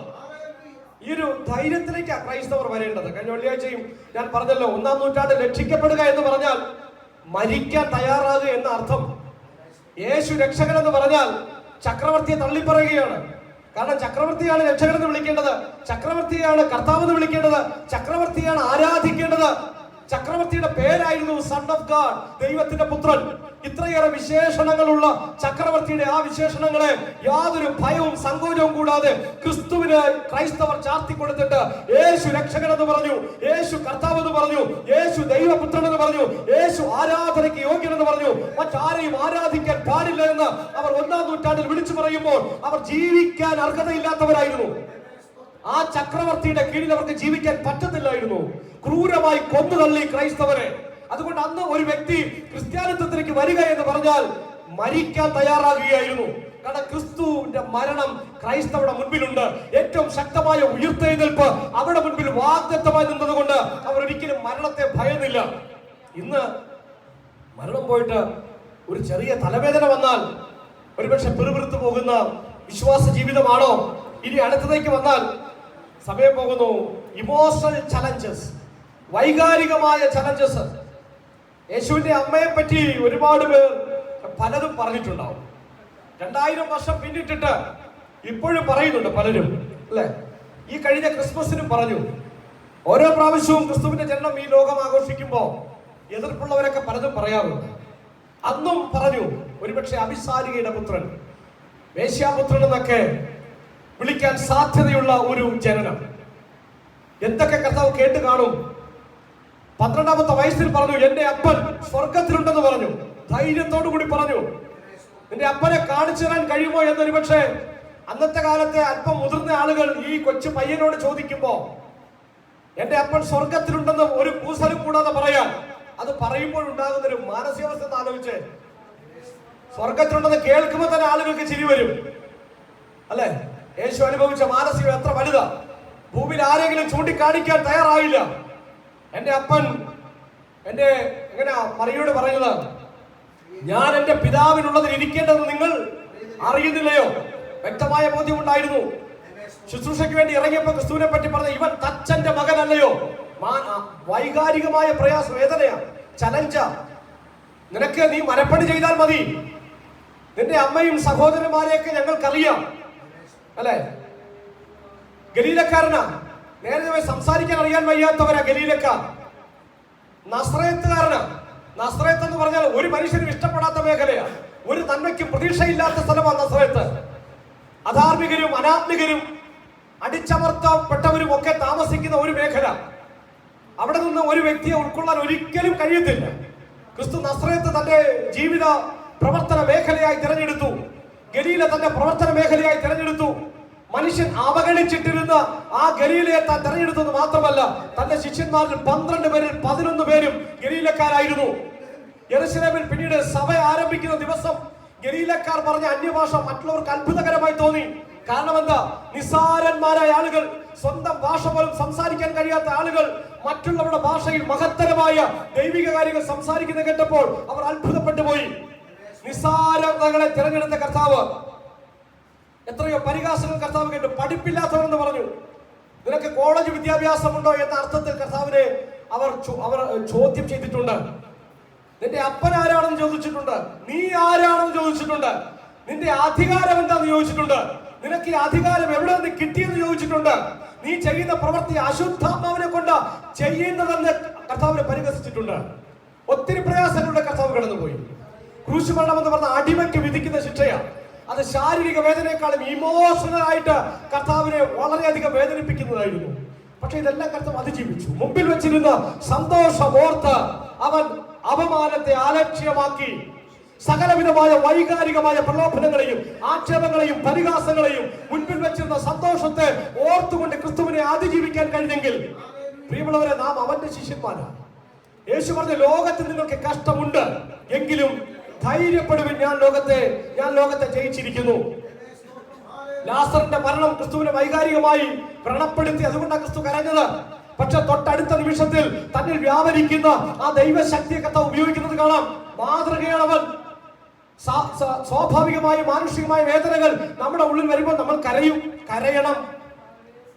ഈ ഒരു ധൈര്യത്തിലേക്കാണ് ക്രൈസ്തവർ വരേണ്ടത്. കഴിഞ്ഞ വെള്ളിയാഴ്ചയും ഞാൻ പറഞ്ഞല്ലോ, 1-ാം നൂറ്റാണ്ടിൽ രക്ഷിക്കപ്പെടുക എന്ന് പറഞ്ഞാൽ മരിക്കാൻ തയ്യാറാകുക എന്ന അർത്ഥം. യേശു രക്ഷകൻ എന്ന് പറഞ്ഞാൽ ചക്രവർത്തിയെ തള്ളിപ്പറയുകയാണ്. കാരണം ചക്രവർത്തിയാണ് രക്ഷകൻ എന്ന് വിളിക്കേണ്ടത്, ചക്രവർത്തിയാണ് കർത്താവ് എന്ന് വിളിക്കേണ്ടത്, ചക്രവർത്തിയാണ് ആരാധിക്കേണ്ടത്. ചക്രവർത്തിയുടെ പേരായിരുന്നു സൺ ഓഫ് ഗാഡ്, ദൈവത്തിന്റെ പുത്രൻ. ഇത്രയേറെ വിശേഷണങ്ങളുള്ള ചക്രവർത്തിയുടെ ആ വിശേഷണങ്ങളെ യാതൊരു ഭയവും സങ്കോചവും കൂടാതെ ക്രിസ്തുവിന് ക്രൈസ്തവർ ചാർത്തി കൊടുത്തിട്ട് യേശു രക്ഷകൻ എന്ന് പറഞ്ഞു, യേശു കർത്താവ് എന്ന് പറഞ്ഞു, യേശു ദൈവപുത്രൻ എന്ന് പറഞ്ഞു, യേശു ആരാധനയ്ക്ക് യോഗ്യൻ എന്ന് പറഞ്ഞു. മറ്റാരെയും ആരാധിക്കാൻ പാടില്ല എന്ന് അവർ 1-ാം നൂറ്റാണ്ടിൽ വിളിച്ചു പറയുമ്പോൾ അവർ ജീവിക്കാൻ അർഹതയില്ലാത്തവരായിരുന്നു. ആ ചക്രവർത്തിയുടെ കീഴിൽ അവർക്ക് ജീവിക്കാൻ പറ്റത്തില്ലായിരുന്നു. ക്രൂരമായി കൊന്നുതള്ളി ക്രൈസ്തവരെ. അതുകൊണ്ട് അന്ന് ഒരു വ്യക്തി ക്രിസ്ത്യാനിത്വത്തിലേക്ക് വരിക എന്ന് പറഞ്ഞാൽ മരിക്കാൻ തയ്യാറാകുകയായിരുന്നു. കാരണം ക്രിസ്തുവിന്റെ മരണം ക്രൈസ്തവരുടെ മുൻപിലുണ്ട്. ഏറ്റവും ശക്തമായ ഉയർത്തെഴുന്നേൽപ്പ് അവരുടെ മുൻപിൽ വാഗ്ദത്തമായി നിന്നതുകൊണ്ട് അവർ ഒരിക്കലും മരണത്തെ ഭയന്നില്ല. ഇന്ന് മരണം പോയിട്ട് ഒരു ചെറിയ തലവേദന വന്നാൽ ഒരുപക്ഷെ പെരുവിറുത്തു പോകുന്ന വിശ്വാസ ജീവിതമാണോ? ഇനി അടുത്തതേക്ക് വന്നാൽ സമയം പോകുന്നു. ഇമോഷണൽ ചലഞ്ചസ്, വൈകാരികമായ ചലഞ്ചസ്. യേശുവിന്റെ അമ്മയെ പറ്റി ഒരുപാട് പേർ പലതും പറഞ്ഞിട്ടുണ്ടാവും. 2000 വർഷം പിന്നിട്ടിട്ട് ഇപ്പോഴും പറയുന്നുണ്ട് പലരും, അല്ലെ? ഈ കഴിഞ്ഞ ക്രിസ്മസിനും പറഞ്ഞു. ഓരോ പ്രാവശ്യവും ക്രിസ്തുവിന്റെ ജനനം ഈ ലോകം ആഘോഷിക്കുമ്പോൾ എതിർപ്പുള്ളവരൊക്കെ പലതും പറയാറുണ്ട്. അന്നും പറഞ്ഞു, ഒരുപക്ഷെ അഭിസാരികയുടെ പുത്രൻ, വേശ്യാപുത്രൻ എന്നൊക്കെ വിളിക്കാൻ സാധ്യതയുള്ള ഒരു ജനനം. എന്തൊക്കെ കർത്താവ് കേട്ട് കാണും. 12-ാമത്തെ വയസ്സിൽ പറഞ്ഞു, എന്റെ അപ്പൻ സ്വർഗത്തിലുണ്ടെന്ന് പറഞ്ഞു. ധൈര്യത്തോടു കൂടി പറഞ്ഞു. നിന്റെ അപ്പനെ കാണിച്ചു തരാൻ കഴിയുമോ എന്നൊരു പക്ഷേ അന്നത്തെ കാലത്തെ അല്പം മുതിർന്ന ആളുകൾ ഈ കൊച്ചു പയ്യനോട് ചോദിക്കുമ്പോ എന്റെ അപ്പൻ സ്വർഗത്തിലുണ്ടെന്ന് ഒരു കൂസലും കൂടാതെ പറയാൻ, അത് പറയുമ്പോൾ ഉണ്ടാകുന്ന ഒരു മാനസികാവസ്ഥ ആലോചിച്ച്. സ്വർഗത്തിലുണ്ടെന്ന് കേൾക്കുമ്പോൾ തന്നെ ആളുകൾക്ക് ചിരി വരും, അല്ലെ? യേശു അനുഭവിച്ച മാനസികം എത്ര വലുതാ. ഭൂമിയിൽ ആരെങ്കിലും ചൂണ്ടിക്കാണിക്കാൻ തയ്യാറായില്ല. എന്റെ അപ്പൻ എങ്ങനെയാ മറിയോട് പറയുന്നത്? ഞാൻ എന്റെ പിതാവിനുള്ളതിൽ ഇരിക്കേണ്ടത് നിങ്ങൾ അറിയുന്നില്ലയോ? വ്യക്തമായ ബോധ്യമുണ്ടായിരുന്നു. ശുശ്രൂഷയ്ക്ക് വേണ്ടി ഇറങ്ങിയപ്പോ ക്രിസ്തുവിനെ പറ്റി പറഞ്ഞ, ഇവൻ തച്ചന്റെ മകനല്ലയോ? വൈകാരികമായ പ്രയാസം, വേദനയാ, ചലഞ്ചാ. നിനക്ക് നീ മരപ്പണി ചെയ്താൽ മതി. നിന്റെ അമ്മയും സഹോദരന്മാരെയൊക്കെ ഞങ്ങൾക്കറിയാം, അല്ലെ? ഗലീലക്കാരനാ, നേരെ സംസാരിക്കാൻ അറിയാൻ വയ്യാത്തവരാ ഗലീലക്കാർ. നസ്രയത്തുകാരനാ. നസ്രയത്ത് എന്ന് പറഞ്ഞാൽ ഒരു മനുഷ്യനും ഇഷ്ടപ്പെടാത്ത മേഖലയാ. ഒരു നന്മയ്ക്കും പ്രതീക്ഷയില്ലാത്ത സ്ഥലമാണ് നസ്രയത്ത്. അധാർമികരും അനാത്മികരും അടിച്ചമർത്തപ്പെട്ടവരും ഒക്കെ താമസിക്കുന്ന ഒരു മേഖല. അവിടെ നിന്ന് ഒരു വ്യക്തിയെ ഉൾക്കൊള്ളാൻ ഒരിക്കലും കഴിയത്തില്ല. ക്രിസ്തു നസ്രയത്ത് തന്റെ ജീവിത പ്രവർത്തന മേഖലയായി തിരഞ്ഞെടുത്തു. ഗലീല തന്റെ പ്രവർത്തന മേഖലയായി തിരഞ്ഞെടുത്തു. മനുഷ്യൻ അവഗണിച്ചിട്ടിരുന്ന ആ ഗലീലയെ താൻ തെരഞ്ഞെടുത്തത് മാത്രമല്ല, തന്റെ ശിഷ്യന്മാരിൽ 12 പേരിൽ 11 പേരും ഗലീലക്കാരായിരുന്നു. യെരുശലേമിൽ പിന്നീട് സഭ ആരംഭിക്കുന്ന ദിവസം ഗലീലക്കാർ പറഞ്ഞ അന്യഭാഷ മറ്റുള്ളവർക്ക് അത്ഭുതകരമായി തോന്നി. കാരണം എന്താ? നിസ്സാരന്മാരായ ആളുകൾ, സ്വന്തം ഭാഷ പോലും സംസാരിക്കാൻ കഴിയാത്ത ആളുകൾ മറ്റുള്ളവരുടെ ഭാഷയിൽ മഹത്തരമായ ദൈവിക കാര്യങ്ങൾ സംസാരിക്കുന്നത് കേട്ടപ്പോൾ അവർ അത്ഭുതപ്പെട്ടു പോയി. നിസ്സാരതകളെ തിരഞ്ഞെടുത്ത കർത്താവ് എത്രയോ പരിഹാസങ്ങൾ കർത്താവ് കേട്ടു. പഠിപ്പില്ലാത്തവരെന്ന് പറഞ്ഞു. നിനക്ക് കോളേജ് വിദ്യാഭ്യാസമുണ്ടോ എന്ന അർത്ഥത്തിൽ കർത്താവിനെ അവർ ചോദ്യം ചെയ്തിട്ടുണ്ട്. നിന്റെ അപ്പൻ ആരാണെന്ന് ചോദിച്ചിട്ടുണ്ട്. നീ ആരാണെന്ന് ചോദിച്ചിട്ടുണ്ട്. നിന്റെ അധികാരം എന്താണെന്ന് ചോദിച്ചിട്ടുണ്ട്. നിനക്ക് ഈ അധികാരം എവിടെ നിന്ന് കിട്ടിയെന്ന് ചോദിച്ചിട്ടുണ്ട്. നീ ചെയ്യുന്ന പ്രവൃത്തി അശുദ്ധാത്മാവിനെ കൊണ്ട് ചെയ്യുന്നതെന്ന് കർത്താവിനെ പരിഹസിച്ചിട്ടുണ്ട്. ഒത്തിരി പ്രയാസങ്ങളുടെ കർത്താവ് കടന്നുപോയി. ക്രൂശ് മരണം എന്ന് പറഞ്ഞ അടിമയ്ക്ക് വിധിക്കുന്ന ശിക്ഷയാണ്. അത് ശാരീരിക വേദനയെക്കാളും ഇമോഷണൽ ആയിട്ട് കർത്താവിനെ വളരെയധികം വേദനിപ്പിക്കുന്നതായിരുന്നു. പക്ഷെ ഇതെല്ലാം കർത്താവ് അതിജീവിച്ചു. മുമ്പിൽ വെച്ചിരുന്ന സന്തോഷം ഓർത്ത് അവൻ അപമാനത്തെ അലക്ഷ്യമാക്കി സകലവിധമായ വൈകാരികമായ പ്രലോഭനങ്ങളെയും ആക്ഷേപങ്ങളെയും പരിഹാസങ്ങളെയും മുൻപിൽ വെച്ചിരുന്ന സന്തോഷത്തെ ഓർത്തുകൊണ്ട് ക്രിസ്തുവിനെ അതിജീവിക്കാൻ കഴിഞ്ഞെങ്കിൽ, പ്രിയമുള്ളവരെ, നാം അവന്റെ ശിഷ്യന്മാരാണ്. യേശു പറഞ്ഞ, ലോകത്തിൽ നിങ്ങൾക്ക് കഷ്ടമുണ്ട്, എങ്കിലും ധൈര്യപ്പെടുവിൻ, ഞാൻ ലോകത്തെ ജയിച്ചിരിക്കുന്നു. ലാസറിന്റെ മരണം ക്രിസ്തുവിനെ വൈകാരികമായി വ്രണപ്പെടുത്തി. അതുകൊണ്ടാണ് ക്രിസ്തു കരഞ്ഞത്. പക്ഷെ തൊട്ടടുത്ത നിമിഷത്തിൽ തന്നിൽ വ്യാപരിക്കുന്ന ആ ദൈവശക്തിയെ കർത്താവ് ഉപയോഗിക്കുന്നത് കാണാം. മാതൃകയാണവൻ. സ്വാഭാവികമായ മാനുഷികമായ വേദനകൾ നമ്മുടെ ഉള്ളിൽ വരുമ്പോൾ നമ്മൾ കരയണം.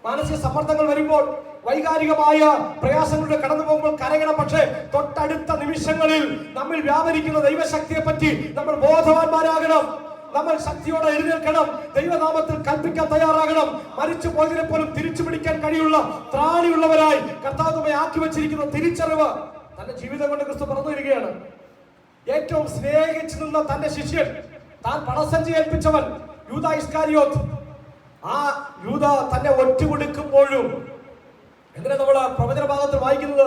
മാനസിക സമ്മർദ്ദങ്ങൾ വരുമ്പോൾ, വൈകാരികമായ പ്രയാസങ്ങളുടെ കടന്നു പോകുമ്പോൾ കരയണം. പക്ഷേ തൊട്ടടുത്ത നിമിഷങ്ങളിൽ നമ്മിൽ വ്യാപരിക്കുന്ന ദൈവശക്തിയെ പറ്റി നമ്മൾ ബോധവാന്മാരാകണം. നമ്മൾ ശക്തിയോടെ എഴുന്നേൽക്കണം. ദൈവനാമത്തിൽ കൽപ്പിക്കാൻ തയ്യാറാകണം. മരിച്ചു പോയതിനെ പോലും തിരിച്ചു പിടിക്കാൻ കഴിയുള്ള ത്രാണിയുള്ളവരായി കർത്താവ് നമ്മെ ആക്കി വെച്ചിരിക്കുന്ന തിരിച്ചറിവ് തന്റെ ജീവിതം കൊണ്ട് ക്രിസ്തു പറഞ്ഞു തരികയാണ്. ഏറ്റവും സ്നേഹിച്ചു നിന്ന തന്റെ ശിഷ്യൻ, താൻ പണസഞ്ചി ഏൽപ്പിച്ചവൻ യൂദാ ഇസ്കാരിയോത്ത്, ആ യൂദാ തന്നെ ഒറ്റുകൊടുക്കുമ്പോഴും എന്തിനാ നമ്മൾ പ്രവചന ഭാഗത്തിൽ വായിക്കുന്നത്?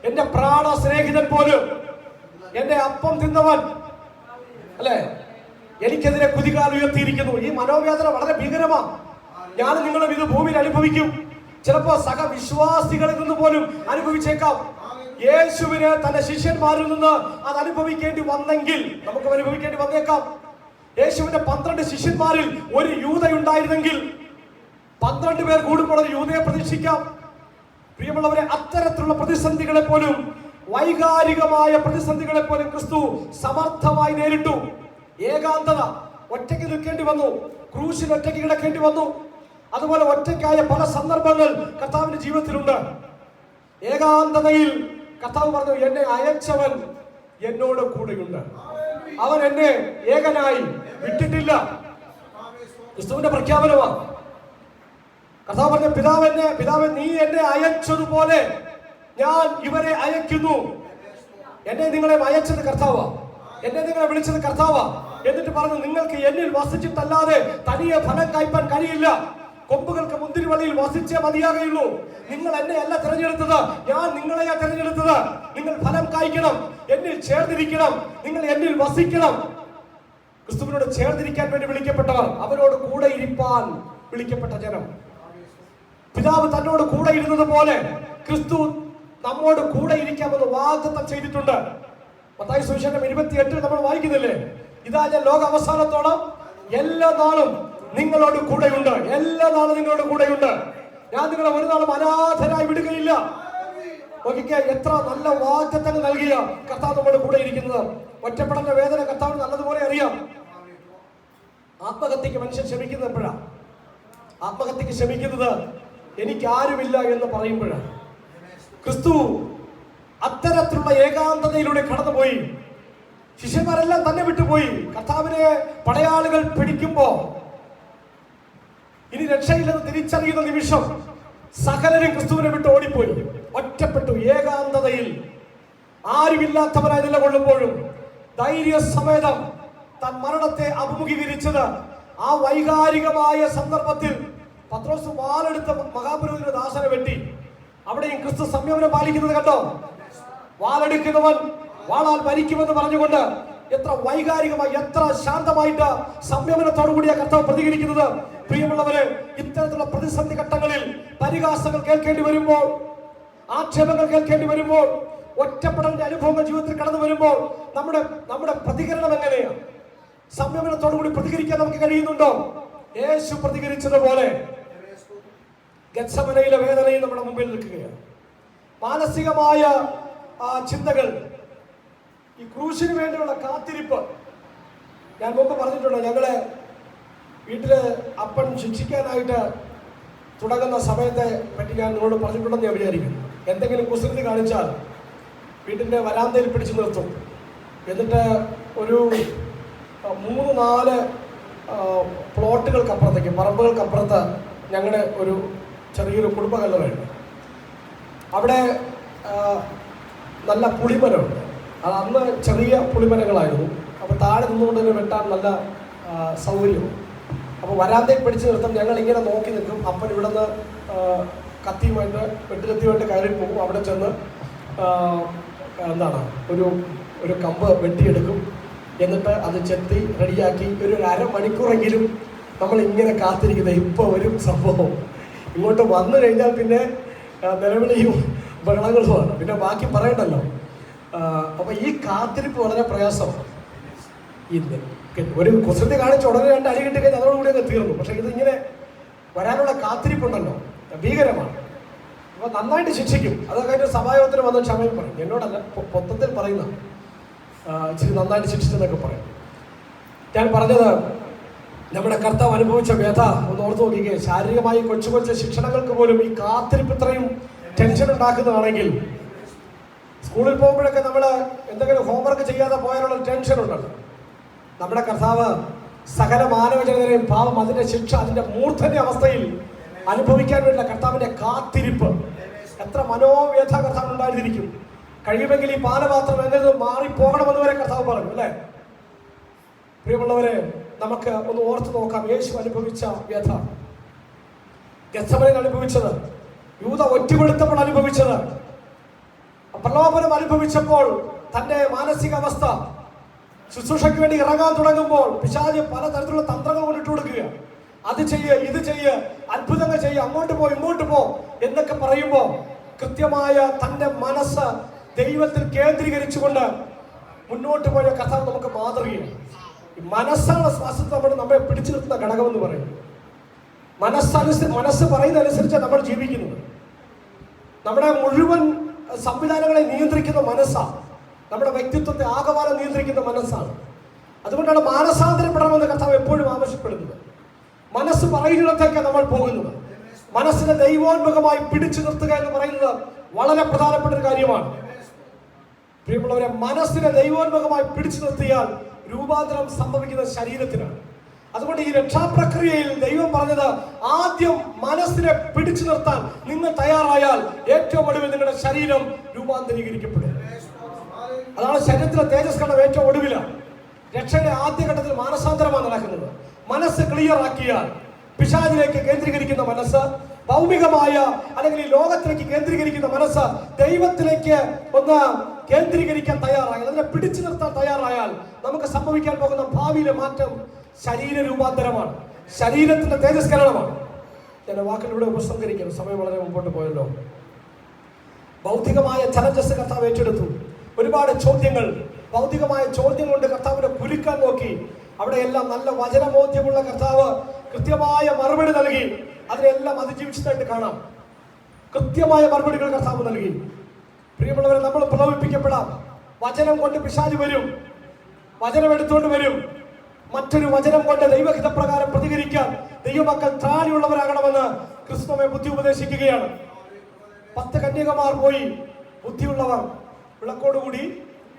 എന്റെ പ്രാണ സ്നേഹിതൻ പോലും, എന്റെ അപ്പം തിന്നവൻ, അല്ലെ, എനിക്കെതിരെ കുതികാൽ ഉയർത്തിയിരിക്കുന്നു. ഈ മനോവേദന വളരെ ഭീകരമാണ്. ഞാൻ നിങ്ങളും ഇത് ഭൂമിയിൽ അനുഭവിക്കും. ചിലപ്പോ സഹവിശ്വാസികളിൽ നിന്ന് പോലും അനുഭവിച്ചേക്കാം. യേശുവിന് തന്റെ ശിഷ്യന്മാരിൽ നിന്ന് അത് അനുഭവിക്കേണ്ടി വന്നെങ്കിൽ നമുക്ക് അനുഭവിക്കേണ്ടി വന്നേക്കാം. യേശുവിന്റെ 12 ശിഷ്യന്മാരിൽ ഒരു യൂദയുണ്ടായിരുന്നെങ്കിൽ 12 പേർ കൂടുമ്പോൾ ഒരു യൂദയെ പ്രതീക്ഷിക്കാം. പ്രിയമുള്ളവരെ, അത്തരത്തിലുള്ള പ്രതിസന്ധികളെ പോലും, വൈകാരികമായ പ്രതിസന്ധികളെ പോലും ക്രിസ്തു സമർത്ഥമായി നേരിട്ടു. ഏകാന്തത, ഒറ്റയ്ക്ക് നിൽക്കേണ്ടി വന്നു. ക്രൂശിൽ ഒറ്റയ്ക്ക് കിടക്കേണ്ടി വന്നു. അതുപോലെ ഒറ്റയ്ക്കായ പല സന്ദർഭങ്ങൾ കർത്താവിന്റെ ജീവിതത്തിലുണ്ട്. ഏകാന്തതയിൽ കർത്താവ് പറഞ്ഞു, എന്നെ അയച്ചവൻ എന്നോട് കൂടെയുണ്ട്, അവൻ എന്നെ ഏകനായി വിട്ടിട്ടില്ല. ക്രിസ്തുവിന്റെ പ്രഖ്യാപനമാണ്. കർത്താവ് പറഞ്ഞ, പിതാവേ നീ എന്നെ അയച്ചതുപോലെ ഞാൻ ഇവരെ അയക്കുന്നു. എന്നെ നിങ്ങളെ അയച്ചത് കർത്താവാ, എന്നെ നിങ്ങളെ വിളിച്ചത് കർത്താവാ. എന്നിട്ട് പറഞ്ഞു, നിങ്ങൾക്ക് എന്നിൽ വസിച്ചിട്ടല്ലാതെ തനിയെ ഫലം കായ്പാൻ കഴിയില്ല. കൊമ്പുകൾക്ക് മുന്തിരിവള്ളിയിൽ വസിച്ചേ മതിയാകുള്ളൂ. നിങ്ങൾ എന്നെ അല്ല തിരഞ്ഞെടുത്തത്, ഞാൻ നിങ്ങളെയാ തിരഞ്ഞെടുത്തത്. നിങ്ങൾ ഫലം കായ്ക്കണം, എന്നിൽ ചേർന്നിരിക്കണം, നിങ്ങൾ എന്നിൽ വസിക്കണം. ക്രിസ്തുവിനോട് ചേർന്നിരിക്കാൻ വേണ്ടി വിളിക്കപ്പെട്ടവർ, അവരോട് കൂടെ ഇരിപ്പാൻ വിളിക്കപ്പെട്ട ജനം. പിതാവ് തന്നോട് കൂടെ ഇരുന്നത് പോലെ ക്രിസ്തു നമ്മോട് കൂടെ ഇരിക്കാമെന്ന് വാഗ്ദത്തം ചെയ്തിട്ടുണ്ട്. മത്തായി സുവിശേഷം 28 നമ്മൾ വായിക്കുന്നില്ലേ? ഇതാ ഞാൻ ലോക അവസാനത്തോളം എല്ലാ നാളും നിങ്ങളോട് കൂടെയുണ്ട്. എല്ലാ നാളും നിങ്ങളോട് കൂടെയുണ്ട്. ഞാൻ നിങ്ങളെ ഒരു നാളും അനാഥരായി വിടുകയില്ല. നോക്കിക്കേ, എത്ര നല്ല വാഗ്ദത്തങ്ങൾ നൽകിയ കർത്താവ് നമ്മുടെ കൂടെ ഇരിക്കുന്നത്. ഒറ്റപ്പെടേണ്ട വേദന കർത്താവിന് നല്ലതുപോലെ അറിയാം. ആത്മഹത്യക്ക് മനുഷ്യൻ ശ്രമിക്കുന്നത് എപ്പോഴാണ്? ആത്മഹത്യക്ക് ശ്രമിക്കുന്നത് എനിക്ക് ആരുമില്ല എന്ന് പറയുമ്പോഴാണ്. ക്രിസ്തു അത്തരത്തിലുള്ള ഏകാന്തതയിലൂടെ കടന്നുപോയി. ശിഷ്യന്മാരെല്ലാം തന്നെ വിട്ടുപോയി. കർത്താവിനെ പടയാളികൾ പിടിക്കുമ്പോ ഇനി രക്ഷയില്ലെന്ന് തിരിച്ചറിയുന്ന നിമിഷം സകലരും ക്രിസ്തുവിനെ വിട്ട് ഓടിപ്പോയി. ഒറ്റപ്പെട്ടു. ഏകാന്തതയിൽ ആരുമില്ലാത്തവരായി നിലകൊള്ളുമ്പോഴും ധൈര്യസമേതം താൻ മരണത്തെ അഭിമുഖീകരിച്ചത് ആ വൈകാരികമായ സന്ദർഭത്തിൽ പത്രോസ് വാളെടുത്ത മഹാപുരോഹിതന്റെ ദാസനെ വെട്ടി. അവിടെയും ക്രിസ്തു സംയമനം പാലിക്കുന്നത് കണ്ടോ? വാളെടുക്കുന്നവൻ വാളാൽ മരിക്കുമെന്ന് പറഞ്ഞുകൊണ്ട് എത്ര വൈകാരികമായി, എത്ര ശാന്തമായിട്ട് സംയമനത്തോടു കൂടിയ കർത്താവ് പ്രതികരിക്കുന്നത്. പ്രിയമുള്ളവരെ, ഇത്തരത്തിലുള്ള പ്രതിസന്ധി ഘട്ടങ്ങളിൽ പരിഹാസങ്ങൾ കേൾക്കേണ്ടി വരുമ്പോൾ, ആക്ഷേപങ്ങൾ കേൾക്കേണ്ടി വരുമ്പോൾ, ഒറ്റപ്പെടലിന്റെ അനുഭവങ്ങൾ ജീവിതത്തിൽ കടന്നു വരുമ്പോൾ നമ്മുടെ പ്രതികരണം എങ്ങനെയാണ്? സംയമനത്തോടു കൂടി പ്രതികരിക്കാൻ നമുക്ക് കഴിയുന്നുണ്ടോ? യേശു പ്രതികരിച്ചതുപോലെ ഗത്സമനയിലെ വേദനയും നമ്മുടെ മുമ്പിൽ നിൽക്കുകയാണ്. മാനസികമായ ചിന്തകൾ, ഈ ക്രൂശിന് വേണ്ടിയുള്ള കാത്തിരിപ്പ്. ഞാൻ മുമ്പ് പറഞ്ഞിട്ടുണ്ട്, ഞങ്ങളെ വീട്ടില് അപ്പൻ ശിക്ഷിക്കാനായിട്ട് തുടങ്ങുന്ന സമയത്തെ പറ്റി ഞാൻ നിങ്ങളോട് പറഞ്ഞിട്ടുണ്ടെന്ന് ഞാൻ വിചാരിക്കുന്നു. എന്തെങ്കിലും കുസൃതി കാണിച്ചാൽ വീട്ടിൻ്റെ വരാന്തയിൽ പിടിച്ചു നിർത്തും. എന്നിട്ട് ഒരു 3-4 പ്ലോട്ടുകൾക്കപ്പുറത്തേക്ക്, പറമ്പുകൾക്കപ്പുറത്ത് ഞങ്ങളുടെ ഒരു ചെറിയൊരു കുടുംബ കല്ലറയുണ്ട്. അവിടെ നല്ല പുളിമരമുണ്ട്. അത് അന്ന് ചെറിയ പുളിമരങ്ങളായിരുന്നു. അപ്പോൾ താഴെ നിന്നുകൊണ്ട് തന്നെ വെട്ടാൻ നല്ല സൗകര്യവും. അപ്പോൾ വരാന്തയിൽ പിടിച്ചു നിർത്തും. ഞങ്ങൾ ഇങ്ങനെ നോക്കി നിൽക്കും. അപ്പൻ ഇവിടെ നിന്ന് കത്തിയുമായിട്ട്, വെട്ടുകത്തിയുമായിട്ട് കയറി പോകും. അവിടെ ചെന്ന് ഒരു കമ്പ് വെട്ടിയെടുക്കും. എന്നിട്ട് അത് ചെത്തി റെഡിയാക്കി ഒരു അരമണിക്കൂറെങ്കിലും നമ്മൾ ഇങ്ങനെ കാത്തിരിക്കുന്നത് ഇപ്പോൾ വരും സംഭവം. ഇങ്ങോട്ട് വന്നു കഴിഞ്ഞാൽ പിന്നെ നിലവിളിയും ബഹളങ്ങളുമാണ്, പിന്നെ ബാക്കി പറയണ്ടല്ലോ. അപ്പോൾ ഈ കാത്തിരിപ്പ് വളരെ പ്രയാസമാണ്. ഇന്ന് ഒരു കുസൃതി കാണിച്ച് ഉടനെ 2 അടി കിട്ടി കഴിഞ്ഞാൽ അതോടുകൂടി അങ്ങ് തീർന്നു. പക്ഷേ ഇതിങ്ങനെ വരാനുള്ള കാത്തിരിപ്പുണ്ടല്ലോ, ഭീകരമാണ്. അപ്പോൾ നന്നായിട്ട് ശിക്ഷിക്കും. അത് കഴിഞ്ഞ് സഭായോഗത്തിന് വന്ന് ക്ഷമയും പറയും. എന്നോടല്ല, മൊത്തത്തിൽ പറയുന്ന ഇച്ചിരി നന്നായിട്ട് ശിക്ഷിച്ചെന്നൊക്കെ പറയും. ഞാൻ പറഞ്ഞത്, നമ്മുടെ കർത്താവ് അനുഭവിച്ച വ്യഥ ഒന്ന് ഓർത്ത് നോക്കിക്കേ. ശാരീരികമായി കൊച്ചു കൊച്ചു ശിക്ഷണങ്ങൾക്ക് പോലും ഈ കാത്തിരിപ്പ് ഇത്രയും ടെൻഷൻ ഉണ്ടാക്കുന്നതാണെങ്കിൽ, സ്കൂളിൽ പോകുമ്പോഴൊക്കെ നമ്മൾ എന്തെങ്കിലും ഹോംവർക്ക് ചെയ്യാതെ പോയാലുള്ള ടെൻഷൻ ഉണ്ടല്ലോ. നമ്മുടെ കർത്താവ് സകല മാനവജനതയും പാവം, അതിന്റെ ശിക്ഷ, അതിന്റെ മൂർധന്യ അവസ്ഥയിൽ അനുഭവിക്കാൻ വേണ്ടിയുള്ള കർത്താവിന്റെ കാത്തിരിപ്പ്, എത്ര മനോവ്യഥ കർത്താവ് ഉണ്ടായിരിക്കും. കഴിയുമെങ്കിൽ ഈ പാനപാത്രം എന്നത് മാറിപ്പോകണമെന്ന് വരെ കർത്താവ് പറഞ്ഞു, അല്ലേ? പ്രിയമുള്ളവരെ, നമുക്ക് ഒന്ന് ഓർത്തു നോക്കാം. യേശു അനുഭവിച്ച വ്യഥ, ഗത്സമനയിൽ അനുഭവിച്ചത്, യൂദ ഒറ്റുകൊടുത്തപ്പോൾ അനുഭവിച്ചത്, പ്രലോഭനം അനുഭവിച്ചപ്പോൾ തന്റെ മാനസികാവസ്ഥ, ശുശ്രൂഷയ്ക്ക് വേണ്ടി ഇറങ്ങാൻ തുടങ്ങുമ്പോൾ പിശാച് പലതരത്തിലുള്ള തന്ത്രങ്ങൾ കൊണ്ടിട്ട് കൊടുക്കുക. അത് ചെയ്യ്, ഇത് ചെയ്യ്, അത്ഭുതങ്ങൾ ചെയ്യ്, അങ്ങോട്ട് പോ, ഇങ്ങോട്ട് പോ എന്നൊക്കെ പറയുമ്പോൾ കൃത്യമായ തന്റെ മനസ്സ് ദൈവത്തിൽ കേന്ദ്രീകരിച്ചുകൊണ്ട് മുന്നോട്ട് പോയ കർത്താവ് നമുക്ക് മാതൃകയാണ്. മനസ്സാണ് ശ്വാസത്തിൽ നമ്മെ പിടിച്ചു നിർത്തുന്ന ഘടകമെന്ന് പറയും. മനസ്സ് പറയുന്ന അനുസരിച്ച് നമ്മൾ ജീവിക്കുന്നത്. നമ്മുടെ മുഴുവൻ സംവിധാനങ്ങളെ നിയന്ത്രിക്കുന്ന മനസ്സാണ്. നമ്മുടെ വ്യക്തിത്വത്തെ ആകമാനം നിയന്ത്രിക്കുന്ന മനസ്സാണ്. അതുകൊണ്ടാണ് മാനസാന്തരപ്പെടണമെന്ന് കർത്താവ് എപ്പോഴും ആവശ്യപ്പെടുന്നത്. മനസ്സ് പറയുന്നിടത്തേക്കാണ് നമ്മൾ പോകുന്നത്. മനസ്സിനെ ദൈവോന്മുഖമായി പിടിച്ചു നിർത്തുക എന്ന് പറയുന്നത് വളരെ പ്രധാനപ്പെട്ട ഒരു കാര്യമാണ്. പ്രിയമുള്ളവരെ, മനസ്സിനെ ദൈവോന്മുഖമായി പിടിച്ചു നിർത്തിയാൽ രൂപാന്തരം സംഭവിക്കുന്ന ശരീരത്തിനാണ്. അതുകൊണ്ട് ഈ രക്ഷാപ്രക്രിയയിൽ ദൈവം പറഞ്ഞത്, ആദ്യം മനസ്സിനെ പിടിച്ചു നിർത്താൻ നിങ്ങൾ തയ്യാറായാൽ ഏറ്റവും ഒടുവിൽ നിങ്ങളുടെ ശരീരം രൂപാന്തരീകരിക്കപ്പെടും. അതാണ് ശരീരത്തിലെ തേജസ് കണ്ടം ഏറ്റവും ഒടുവിലാണ്. രക്ഷയുടെ ആദ്യഘട്ടത്തിൽ മാനസാന്തരമാണ് നടക്കുന്നത്. മനസ്സ് ക്ലിയർ ആക്കിയാൽ, പിശാചിലേക്ക് കേന്ദ്രീകരിക്കുന്ന മനസ്സ്, ഭൗമികമായ അല്ലെങ്കിൽ ഈ ലോകത്തിലേക്ക് കേന്ദ്രീകരിക്കുന്ന മനസ്സ് ദൈവത്തിലേക്ക് ഒന്ന് കേന്ദ്രീകരിക്കാൻ തയ്യാറായാൽ, അതിനെ പിടിച്ചു നിർത്താൻ തയ്യാറായാൽ, നമുക്ക് സംഭവിക്കാൻ പോകുന്ന ഭാവിയിലെ മാറ്റം ശരീര രൂപാന്തരമാണ്, ശരീരത്തിന്റെ തേജസ്കരണമാണ്. ഞാൻ വാക്കിലൂടെ ഉപസംഹരിക്കണം, സമയം വളരെ മുമ്പോട്ട് പോയല്ലോ. ഭൗതികമായ ചലഞ്ചസ് കർത്താവ് ഏറ്റെടുത്തു. ഒരുപാട് ചോദ്യങ്ങൾ, ഭൗതികമായ ചോദ്യം കൊണ്ട് കർത്താവിനെ കുലുക്കാൻ നോക്കി. അവിടെയെല്ലാം നല്ല വചനബോധ്യമുള്ള കർത്താവ് കൃത്യമായ മറുപടി നൽകി. അതിനെല്ലാം അതിജീവിച്ചതായിട്ട് കാണാം. കൃത്യമായ മറുപടികൾ കർത്താവ് നൽകി. പ്രിയമുള്ളവരെ, നമ്മൾ പ്രലോഭിപ്പിക്കപ്പെടാം. വചനം കൊണ്ട് പിശാച് വരും, വചനം എടുത്തുകൊണ്ട് വരും. മറ്റൊരു വചനം കൊണ്ട് ദൈവഹിതപ്രകാരം പ്രതികരിക്കാൻ ദൈവമക്കൾ ത്രാണിയുള്ളവരാകണമെന്ന് ക്രിസ്തുവെ ബുദ്ധി ഉപദേശിക്കുകയാണ്. 10 കന്യകമാർ പോയി. ബുദ്ധിയുള്ളവർ വിളക്കോടുകൂടി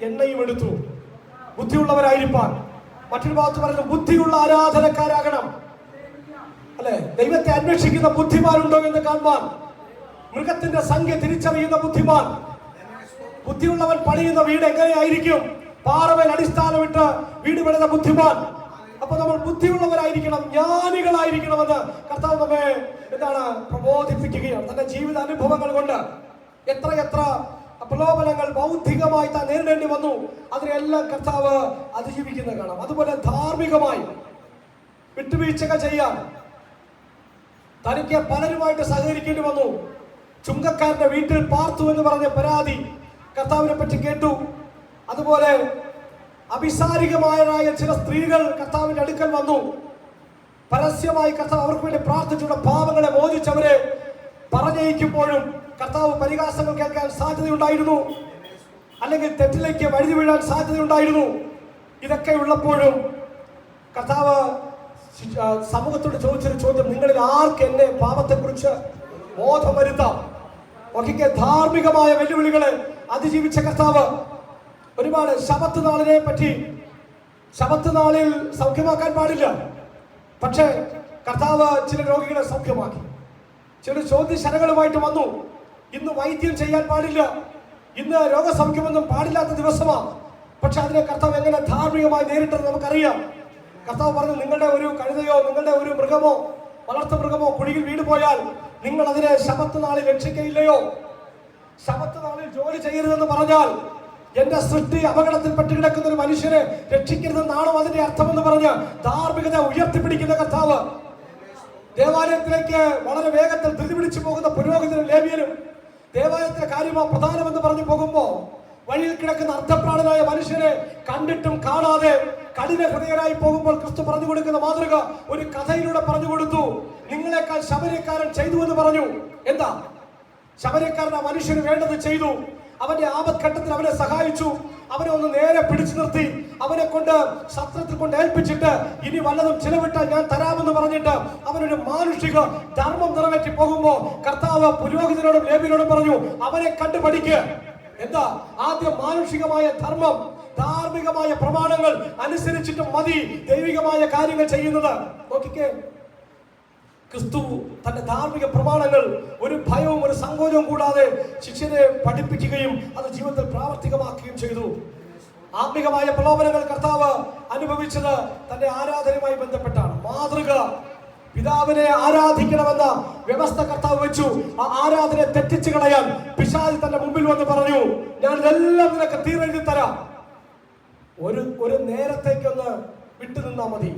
എണ്ണയും എടുത്തു. ബുദ്ധിയുള്ളവരായിരിക്കാൻ. മറ്റൊരു ഭാഗത്ത് പറയുന്നത് ബുദ്ധിയുള്ള ആരാധനക്കാരാകണം, അല്ലെ? ദൈവത്തെ അന്വേഷിക്കുന്ന ബുദ്ധിമാരുണ്ടോ എന്ന് കാണുവാൻ. മൃഗത്തിന്റെ സംഖ്യ തിരിച്ചറിയുന്ന ബുദ്ധിമാൻ. ബുദ്ധിയുള്ളവൻ പണിയുന്ന വീട് എങ്ങനെയായിരിക്കും? പാറമേൽ അടിസ്ഥാനമിട്ട് വീട് പണിത ബുദ്ധിമാൻ. അപ്പൊ നമ്മൾ ബുദ്ധിയുള്ളവരായിരിക്കണം, ജ്ഞാനികളായിരിക്കണമെന്ന് കർത്താവ് നമ്മെ പ്രബോധിപ്പിക്കുകയാണ് തന്റെ ജീവിത അനുഭവങ്ങൾ കൊണ്ട്. എത്ര പ്രലോഭനങ്ങൾ ബൗദ്ധികമായി താൻ നേരിടേണ്ടി വന്നു. അതിനെല്ലാം കർത്താവ് അതിജീവിക്കുന്നത് കാണാം. അതുപോലെ ധാർമ്മികമായി വിട്ടുവീഴ്ചകൾ ചെയ്യാൻ തനിക്ക് പലരുമായിട്ട് സഹകരിക്കേണ്ടി വന്നു. ചുങ്കക്കാരന്റെ വീട്ടിൽ പാർത്തു എന്ന് പറഞ്ഞ പരാതി കർത്താവിനെ പറ്റി കേട്ടു. അതുപോലെ അഭിസാരികമായ ചില സ്ത്രീകൾ കർത്താവിന്റെ അടുക്കൽ വന്നു. പരസ്യമായി കർത്താവ് അവർക്ക് വേണ്ടി പ്രാർത്ഥിച്ചുള്ള പാവങ്ങളെ മോചിച്ചവരെ പറഞ്ഞയക്കുമ്പോഴും കർത്താവ് പരിഹാസങ്ങൾ കേൾക്കാൻ സാധ്യതയുണ്ടായിരുന്നു, അല്ലെങ്കിൽ തെറ്റിലേക്ക് വഴുതി വീഴാൻ സാധ്യതയുണ്ടായിരുന്നു. ഇതൊക്കെ ഉള്ളപ്പോഴും കർത്താവ് സമൂഹത്തോട് ചോദിച്ചൊരു ചോദ്യം, നിങ്ങളിൽ ആർക്ക് എന്നെ പാപത്തെക്കുറിച്ച് ബോധം വരുത്താം? ഒക്കെ ധാർമ്മികമായ വെല്ലുവിളികളെ അതിജീവിച്ച കർത്താവ് ഒരുപാട് ശബത്ത് നാളിനെ പറ്റി, ശബത്ത് നാളിൽ സൗഖ്യമാക്കാൻ പാടില്ല, പക്ഷേ കർത്താവ് ചില രോഗികളെ സൗഖ്യമാക്കി. ചില ചോദ്യശരങ്ങളുമായിട്ട് വന്നു. ഇന്ന് വൈദ്യം ചെയ്യാൻ പാടില്ല, ഇന്ന് രോഗസൗഖ്യമൊന്നും പാടില്ലാത്ത ദിവസമാണ്. പക്ഷെ അതിനെ കർത്താവ് എങ്ങനെ ധാർമ്മികമായി നേരിട്ടെന്ന് നമുക്കറിയാം. കർത്താവ് പറഞ്ഞു, നിങ്ങളുടെ ഒരു കഴുതയോ നിങ്ങളുടെ ഒരു മൃഗമോ വളർത്തു മൃഗമോ കുഴിയിൽ വീണ് പോയാൽ നിങ്ങൾ അതിനെ ശബത്ത് നാളിൽ രക്ഷിക്കയില്ലയോ? ശബത്ത് നാളിൽ ജോലി ചെയ്യരുതെന്ന് പറഞ്ഞാൽ എന്റെ സൃഷ്ടി അപകടത്തിൽപ്പെട്ട് കിടക്കുന്ന ഒരു മനുഷ്യനെ രക്ഷിക്കരുതെന്നാണോ അതിന്റെ അർത്ഥമെന്ന് പറഞ്ഞ് ധാർമ്മികത ഉയർത്തിപ്പിടിക്കുന്ന കർത്താവ് ദേവാലയത്തിലേക്ക് വളരെ വേഗത്തിൽ ധൃതി പിടിച്ചു പോകുന്ന പുരോഹിതനും ലേവ്യനും ദേവാലയത്തിലെ കാര്യമാ പ്രധാനമെന്ന് പറഞ്ഞു പോകുമ്പോ വഴിയിൽ കിടക്കുന്ന അർത്ഥപ്രാണനായ മനുഷ്യനെ കണ്ടിട്ടും കാണാതെ കഠിന ഹൃദയരായി പോകുമ്പോൾ ക്രിസ്തു പറഞ്ഞു കൊടുക്കുന്ന മാതൃക ഒരു കഥയിലൂടെ പറഞ്ഞു കൊടുത്തു. നിങ്ങളെക്കാൾ ശമര്യക്കാരൻ ചെയ്തു എന്ന് പറഞ്ഞു. എന്താ ശമര്യക്കാരൻ? ആ മനുഷ്യന് വേണ്ടത് ചെയ്തു. അവന്റെ ആപത്ഘട്ടത്തിൽ അവനെ സഹായിച്ചു. അവനെ ഒന്ന് നേരെ പിടിച്ചു നിർത്തി അവനെ കൊണ്ട് സത്രത്തിൽ കൊണ്ട് ഏൽപ്പിച്ചിട്ട് ഇനി വല്ലതും ചിലവിട്ടാൽ ഞാൻ തരാമെന്ന് പറഞ്ഞിട്ട് അവനൊരു മാനുഷിക ധർമ്മം നിറവേറ്റി പോകുമ്പോ കർത്താവ് പുരോഹിതനോടും ലേവ്യനോടും പറഞ്ഞു, അവനെ കണ്ടു പഠിക്കുക. എന്താ? ആദ്യം മാനുഷികമായ ധർമ്മം, ധാർമ്മികമായ പ്രമാണങ്ങൾ അനുസരിച്ചിട്ട് മതി ദൈവികമായ കാര്യങ്ങൾ ചെയ്യുന്നത്. നോക്കിക്കേ, ക്രിസ്തു തന്റെ ധാർമ്മിക പ്രമാണങ്ങൾ ഒരു ഭയവും ഒരു സങ്കോചവും കൂടാതെ ശിഷ്യരെ പഠിപ്പിക്കുകയും അത് ജീവിതത്തിൽ പ്രാവർത്തികമാക്കുകയും ചെയ്തു. ആത്മികമായ പ്രലോഭനങ്ങൾ കർത്താവ് അനുഭവിച്ചത് തന്റെ ആരാധനയുമായി ബന്ധപ്പെട്ടാണ്. മാതൃക പിതാവിനെ ആരാധിക്കണമെന്ന വ്യവസ്ഥ കർത്താവ് വെച്ചു. ആ ആരാധനയെ തെറ്റിച്ചു കളയാൻ പിശാച് തന്റെ മുമ്പിൽ വന്ന് പറഞ്ഞു, ഞാൻ ഇതെല്ലാം നിനക്ക് തീരെഴുതി തരാം, ഒരു നേരത്തേക്കൊന്ന് വിട്ടുനിന്നാ മതി,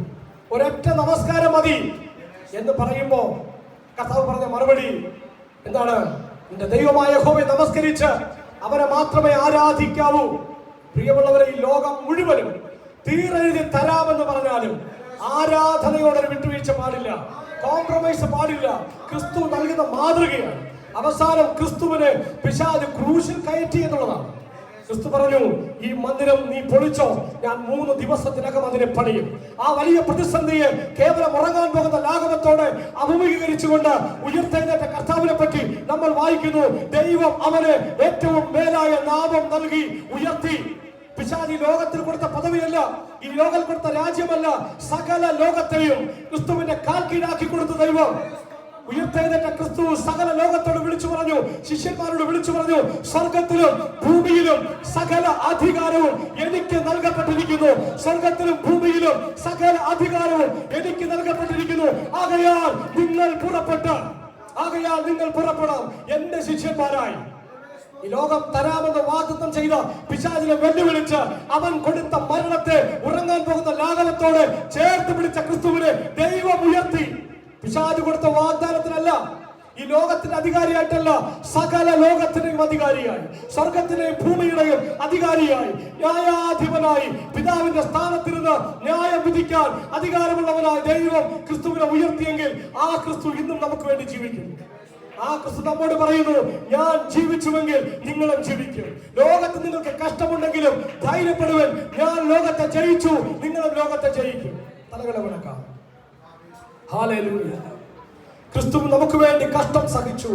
ഒരൊറ്റ നമസ്കാരം മതി എന്ന് പറയുമ്പോ കർത്താവ് പറഞ്ഞ മറുപടി എന്താണ്? നിന്റെ ദൈവമായ യഹോവയെ നമസ്കരിച്ച് അവരെ മാത്രമേ ആരാധിക്കാവൂ. പ്രിയമുള്ളവരെ, ഈ ലോകം മുഴുവനും തീരെഴുതി തരാമെന്ന് പറഞ്ഞാലും ആരാധനയോടൊരു വിട്ടുവീഴ്ച പാടില്ല, കോംപ്രമൈസ് പാടില്ല. ക്രിസ്തു നൽകുന്ന മാതൃകയാണ്. അവസാനം ക്രിസ്തുവിനെ പിശാച് ക്രൂശിൽ കയറ്റി എന്നുള്ളതാണ്. ക്രിസ്തു പറഞ്ഞു, ഈ മന്ദിരം നീ പൊളിച്ചോ, ഞാൻ 3 ദിവസത്തിനകം അതിനെ പണിയും. ആ വലിയ പ്രതിസന്ധിയെ കേവലം ഉറങ്ങാൻ പോകുന്ന ലാഘവത്തോടെ അഭിമുഖീകരിച്ചുകൊണ്ട് ഉയർത്തെഴുന്നേറ്റ കർത്താവിനെ പറ്റി നമ്മൾ വായിക്കുന്നു. ദൈവം അവന് ഏറ്റവും മേലായ നാമം നൽകി ഉയർത്തി. പിശാച് ഈ ലോകത്തിൽ കൊടുത്ത പദവിയല്ല, ഈ ലോകത്തിൽ കൊടുത്ത രാജ്യമല്ല, സകല ലോകത്തെയും ക്രിസ്തുവിന്റെ കാൽ കീഴാക്കി കൊടുത്ത ദൈവം. ഉയർത്തെഴുന്നേറ്റ ക്രിസ്തു സകല ലോകത്തോട് വിളിച്ചു പറഞ്ഞു, ശിഷ്യന്മാരോട് വിളിച്ചു പറഞ്ഞു, സ്വർഗത്തിലും ഭൂമിയിലും സകല അധികാരവും എനിക്ക് നൽകപ്പെട്ടിരിക്കുന്നു. സ്വർഗത്തിലും ഭൂമിയിലും സകല അധികാരവും എനിക്ക് നൽകപ്പെട്ടിരിക്കുന്നു. ആകയാൽ നിങ്ങൾ പുറപ്പെടാം എന്റെ ശിഷ്യന്മാരായി. ഈ ലോകം തരാമെന്ന് വാഗ്ദത്തം ചെയ്ത പിശാചിനെ വെല്ലുവിളിച്ച് അവൻ കൊടുത്ത മരണത്തെ ഉറങ്ങാൻ പോകുന്ന ലാഘവത്തോടെ ചേർത്ത് പിടിച്ച ക്രിസ്തുവിനെ ദൈവം ഉയർത്തി. പിശാച് കൊടുത്ത വാഗ്ദാനത്തിനല്ല, ഈ ലോകത്തിന്റെ അധികാരിയായിട്ടല്ല, സകല ലോകത്തിന്റെയും അധികാരിയായി, സ്വർഗത്തിന്റെയും ഭൂമിയുടെയും അധികാരിയായി, ന്യായാധിപനായി, പിതാവിന്റെ സ്ഥാനത്തിരുന്ന് ന്യായം വിധിക്കാൻ അധികാരമുള്ളവനായ ദൈവം ക്രിസ്തുവിനെ ഉയർത്തിയെങ്കിൽ ആ ക്രിസ്തു ഇന്നും നമുക്ക് വേണ്ടി ജീവിക്കും. ആ ക്രിസ്തു നമ്മോട് പറയുന്നു, ഞാൻ ജീവിച്ചുവെങ്കിൽ നിങ്ങളും ജീവിക്കും. ലോകത്ത് നിങ്ങൾക്ക് കഷ്ടമുണ്ടെങ്കിലും ധൈര്യപ്പെടുവൻ, ഞാൻ ലോകത്തെ ജയിച്ചു, നിങ്ങളും ലോകത്തെ ജയിക്കും. തലകളെ വണക്കാം. ഹല്ലേലൂയ. ക്രിസ്തു നമുക്ക് വേണ്ടി കഷ്ടം സഹിച്ചു.